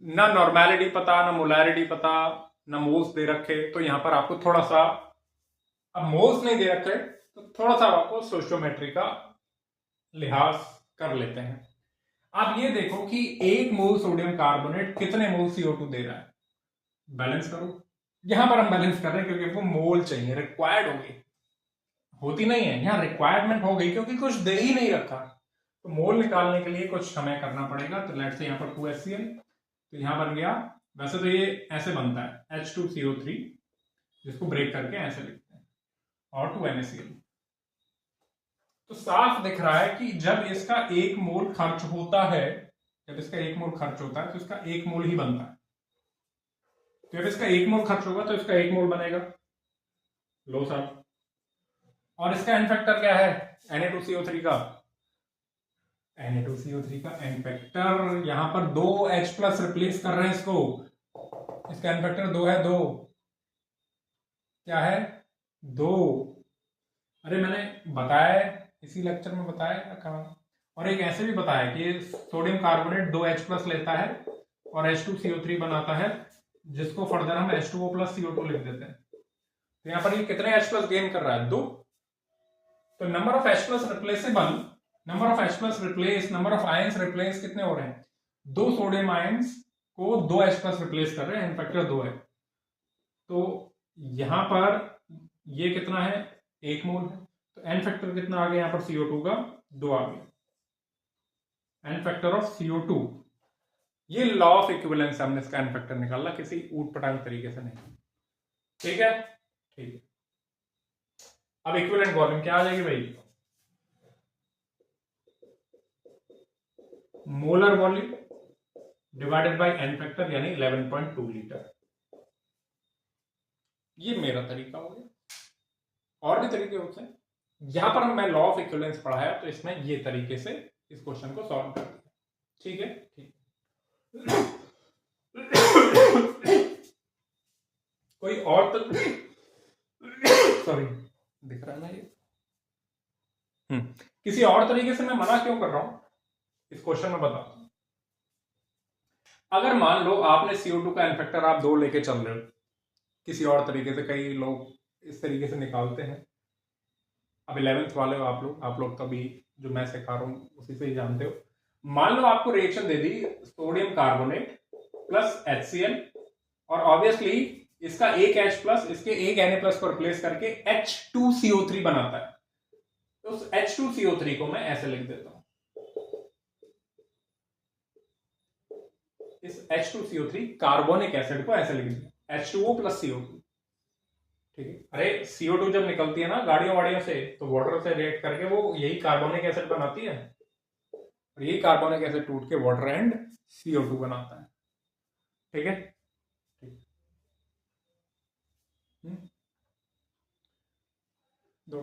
ना नॉर्मेलिटी पता, ना मोलैरिटी पता, ना मोल्स दे रखे, तो यहां पर आपको थोड़ा सा, अब मोल्स नहीं दे रखे तो थोड़ा सा आपको स्टोइचियोमेट्री का लिहाज कर लेते हैं। आप ये देखो कि 1 मोल सोडियम कार्बोनेट कितने मोल CO2 दे रहा है, बैलेंस करो। यहां पर हम बैलेंस कर रहे हैं क्योंकि वो मोल चाहिए, रिक्वायर्ड हो गई, होती नहीं है, यहां रिक्वायरमेंट हो गई क्योंकि कुछ दे ही नहीं रखा। तो मोल निकालने के लिए कुछ हमें करना पड़ेगा। तो लेट्स से यहां पर 2HCl, तो यहां बन गया, वैसे तो ये ऐसे बनता है H2CO3, जिसको ब्रेक करके ऐसे लिखते हैं, और 2NaCl। तो साफ दिख रहा है कि जब इसका 1 मोल खर्च होता है, जब इसका 1 मोल खर्च होता है तो इसका 1 मोल ही बनता है। तो जब इसका 1 मोल खर्च होगा तो इसका 1 मोल बनेगा, लो साहब। और इसका एन फैक्टर क्या है, Na2CO3 का, Na2CO3 का एन फैक्टर, यहां पर 2H+ रिप्लेस कर रहे हैं इसको, इसका एन फैक्टर 2 है, 2 क्या है, 2। अरे मैंने बताया, इसी लेक्चर में बताया कहा, और एक ऐसे भी बताया कि सोडियम कार्बोनेट 2H+ लेता है और H2CO3 बनाता है, जिसको फर्दर हम H2O+ CO2 लिख देते हैं। तो यहां पर ये कितने H+ गेन कर रहा है, 2। तो number of H+ replaceable, number of H+ replace, number of ions replace कितने हो रहे हैं, 2 सोडियम आयंस को 2H+ रिप्लेस कर रहे हैं, एन फैक्टर 2 है। तो यहां पर ये कितना है, 1 मोल है, तो एन फैक्टर कितना आ गया यहां पर CO2 का, 2 आ गया, एन फैक्टर ऑफ CO2। ये लॉ ऑफ इक्विवेलेंस हमने इसका एन फैक्टर निकाला, किसी ऊट पटांग तरीके से नहीं। ठीक है, ठीक है। अब इक्विवेलेंट वॉल्यूम क्या आ जाएगी भाई, molar volume divided by N factor, यानी 11.2 लीटर। ये मेरा तरीका हो गया, और भी तरीके होते हैं, यहां पर मैं लॉ ऑफ इक्विवेलेंस पढ़ाया तो इसमें ये तरीके से इस क्वेश्चन को सॉल्व कर दिया। ठीक है, ठीक। कोई और तो सॉरी, दिख रहा है ना ये, किसी और तरीके से मैं मना क्यों कर रहा हूं इस क्वेश्चन में बताता हूं। अगर मान लो आपने CO2 का एन फैक्टर आप 2 लेके चल रहे हो, किसी और तरीके से, कई लोग इस तरीके से निकालते हैं, अब 11th वाले हो आप लोग तो अभी जो मैं सिखा रहा हूं उसी से ही जानते हो। मान लो आपको रिएक्शन दे दी सोडियम कार्बोनेट प्लस HCl, और ऑब्वियसली इसका एक H+ इसके एक Na+ को रिप्लेस करके H2CO3 बनाता है। तो उस H2CO3 को मैं ऐसे लिख देता हूं, इस H2CO3 कार्बोनिक एसिड को ऐसे लिख दिया, H2O + CO2। ठीक है, अरे CO2 जब निकलती है ना गाड़ियों वाड़ियों से, तो वाटर से रिएक्ट करके वो यही कार्बोनिक एसिड बनाती है, और यही कार्बोनिक एसिड टूट के वाटर एंड CO2 बनाता है। ठीक है, दो।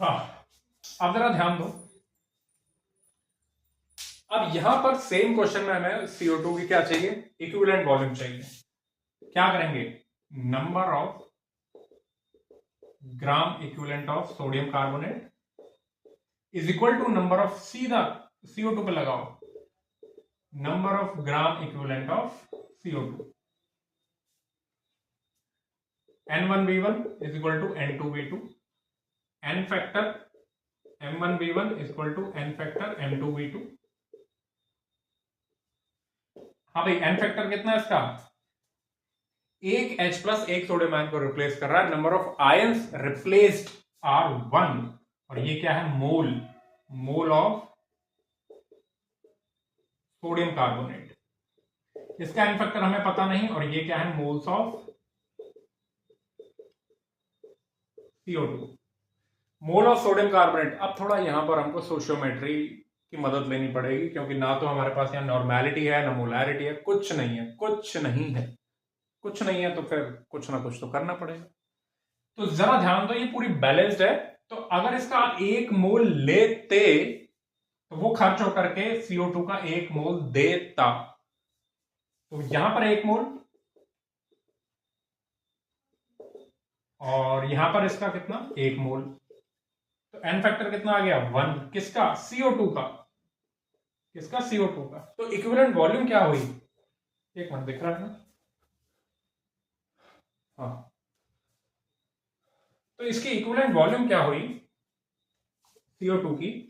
हाँ, अब जरा ध्यान दो, अब यहां पर सेम क्वेश्चन में हमें CO2 की क्या चाहिए, इक्विवेलेंट वॉल्यूम चाहिए। क्या करेंगे, number of gram equivalent of sodium carbonate is equal to number of, सीधा CO2 पे लगाओ, number of gram equivalent of CO2। N1V1 is equal to N2V2, N factor M1V1 is equal to N factor M2V2। हाँ भाई, N factor कितना है इसका, एक H+ एक सोडियम आयन को रिप्लेस कर रहा है, number of ions replaced are 1, और ये क्या है, mole, mole of sodium carbonate, इसका एन फैक्टर हमें पता नहीं, और ये क्या है, moles of CO2, mole of sodium carbonate. अब थोड़ा यहां पर हमको सोशियोमेट्री की मदद लेनी पड़ेगी, क्योंकि ना तो हमारे पास यहाँ नॉर्मेलिटी है, ना मोलैरिटी है, कुछ नहीं है, कुछ नहीं है, कुछ नहीं है, तो फिर कुछ ना कुछ तो करना पड़ेगा। तो जरा ध्यान दो, ये पूरी बैलेंस्ड है, तो अगर इसका 1 मोल लेते तो वो खर्च होकर के CO2 का 1 मोल देता। तो यहां पर 1 मोल, और यहां पर इसका कितना, 1 मोल, तो एन फैक्टर कितना आ गया, 1, किसका, CO2 का, किसका, CO2 का। तो इक्विवेलेंट वॉल्यूम क्या हुई, एक मिनट, दिख रहा है ना, हाँ, तो इसकी इक्विवेलेंट वॉल्यूम क्या हुई CO2 की,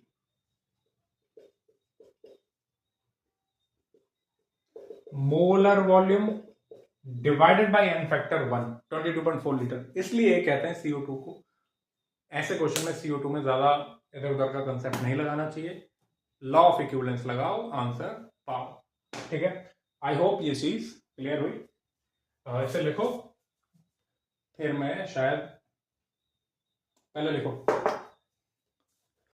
molar volume divided by N factor 1, 22.4 litre. इसलिए कहते हैं CO2 को, ऐसे क्वेश्चन में CO2 में ज्यादा इधर उधर का कंसेप्ट नहीं लगाना चाहिए, लॉ ऑफ इक्विवेलेंस लगाओ, आंसर पाओ। ठीक है, आई होप ये चीज क्लियर हुई। इसे लिखो, फिर मैं शायद, पहले लिखो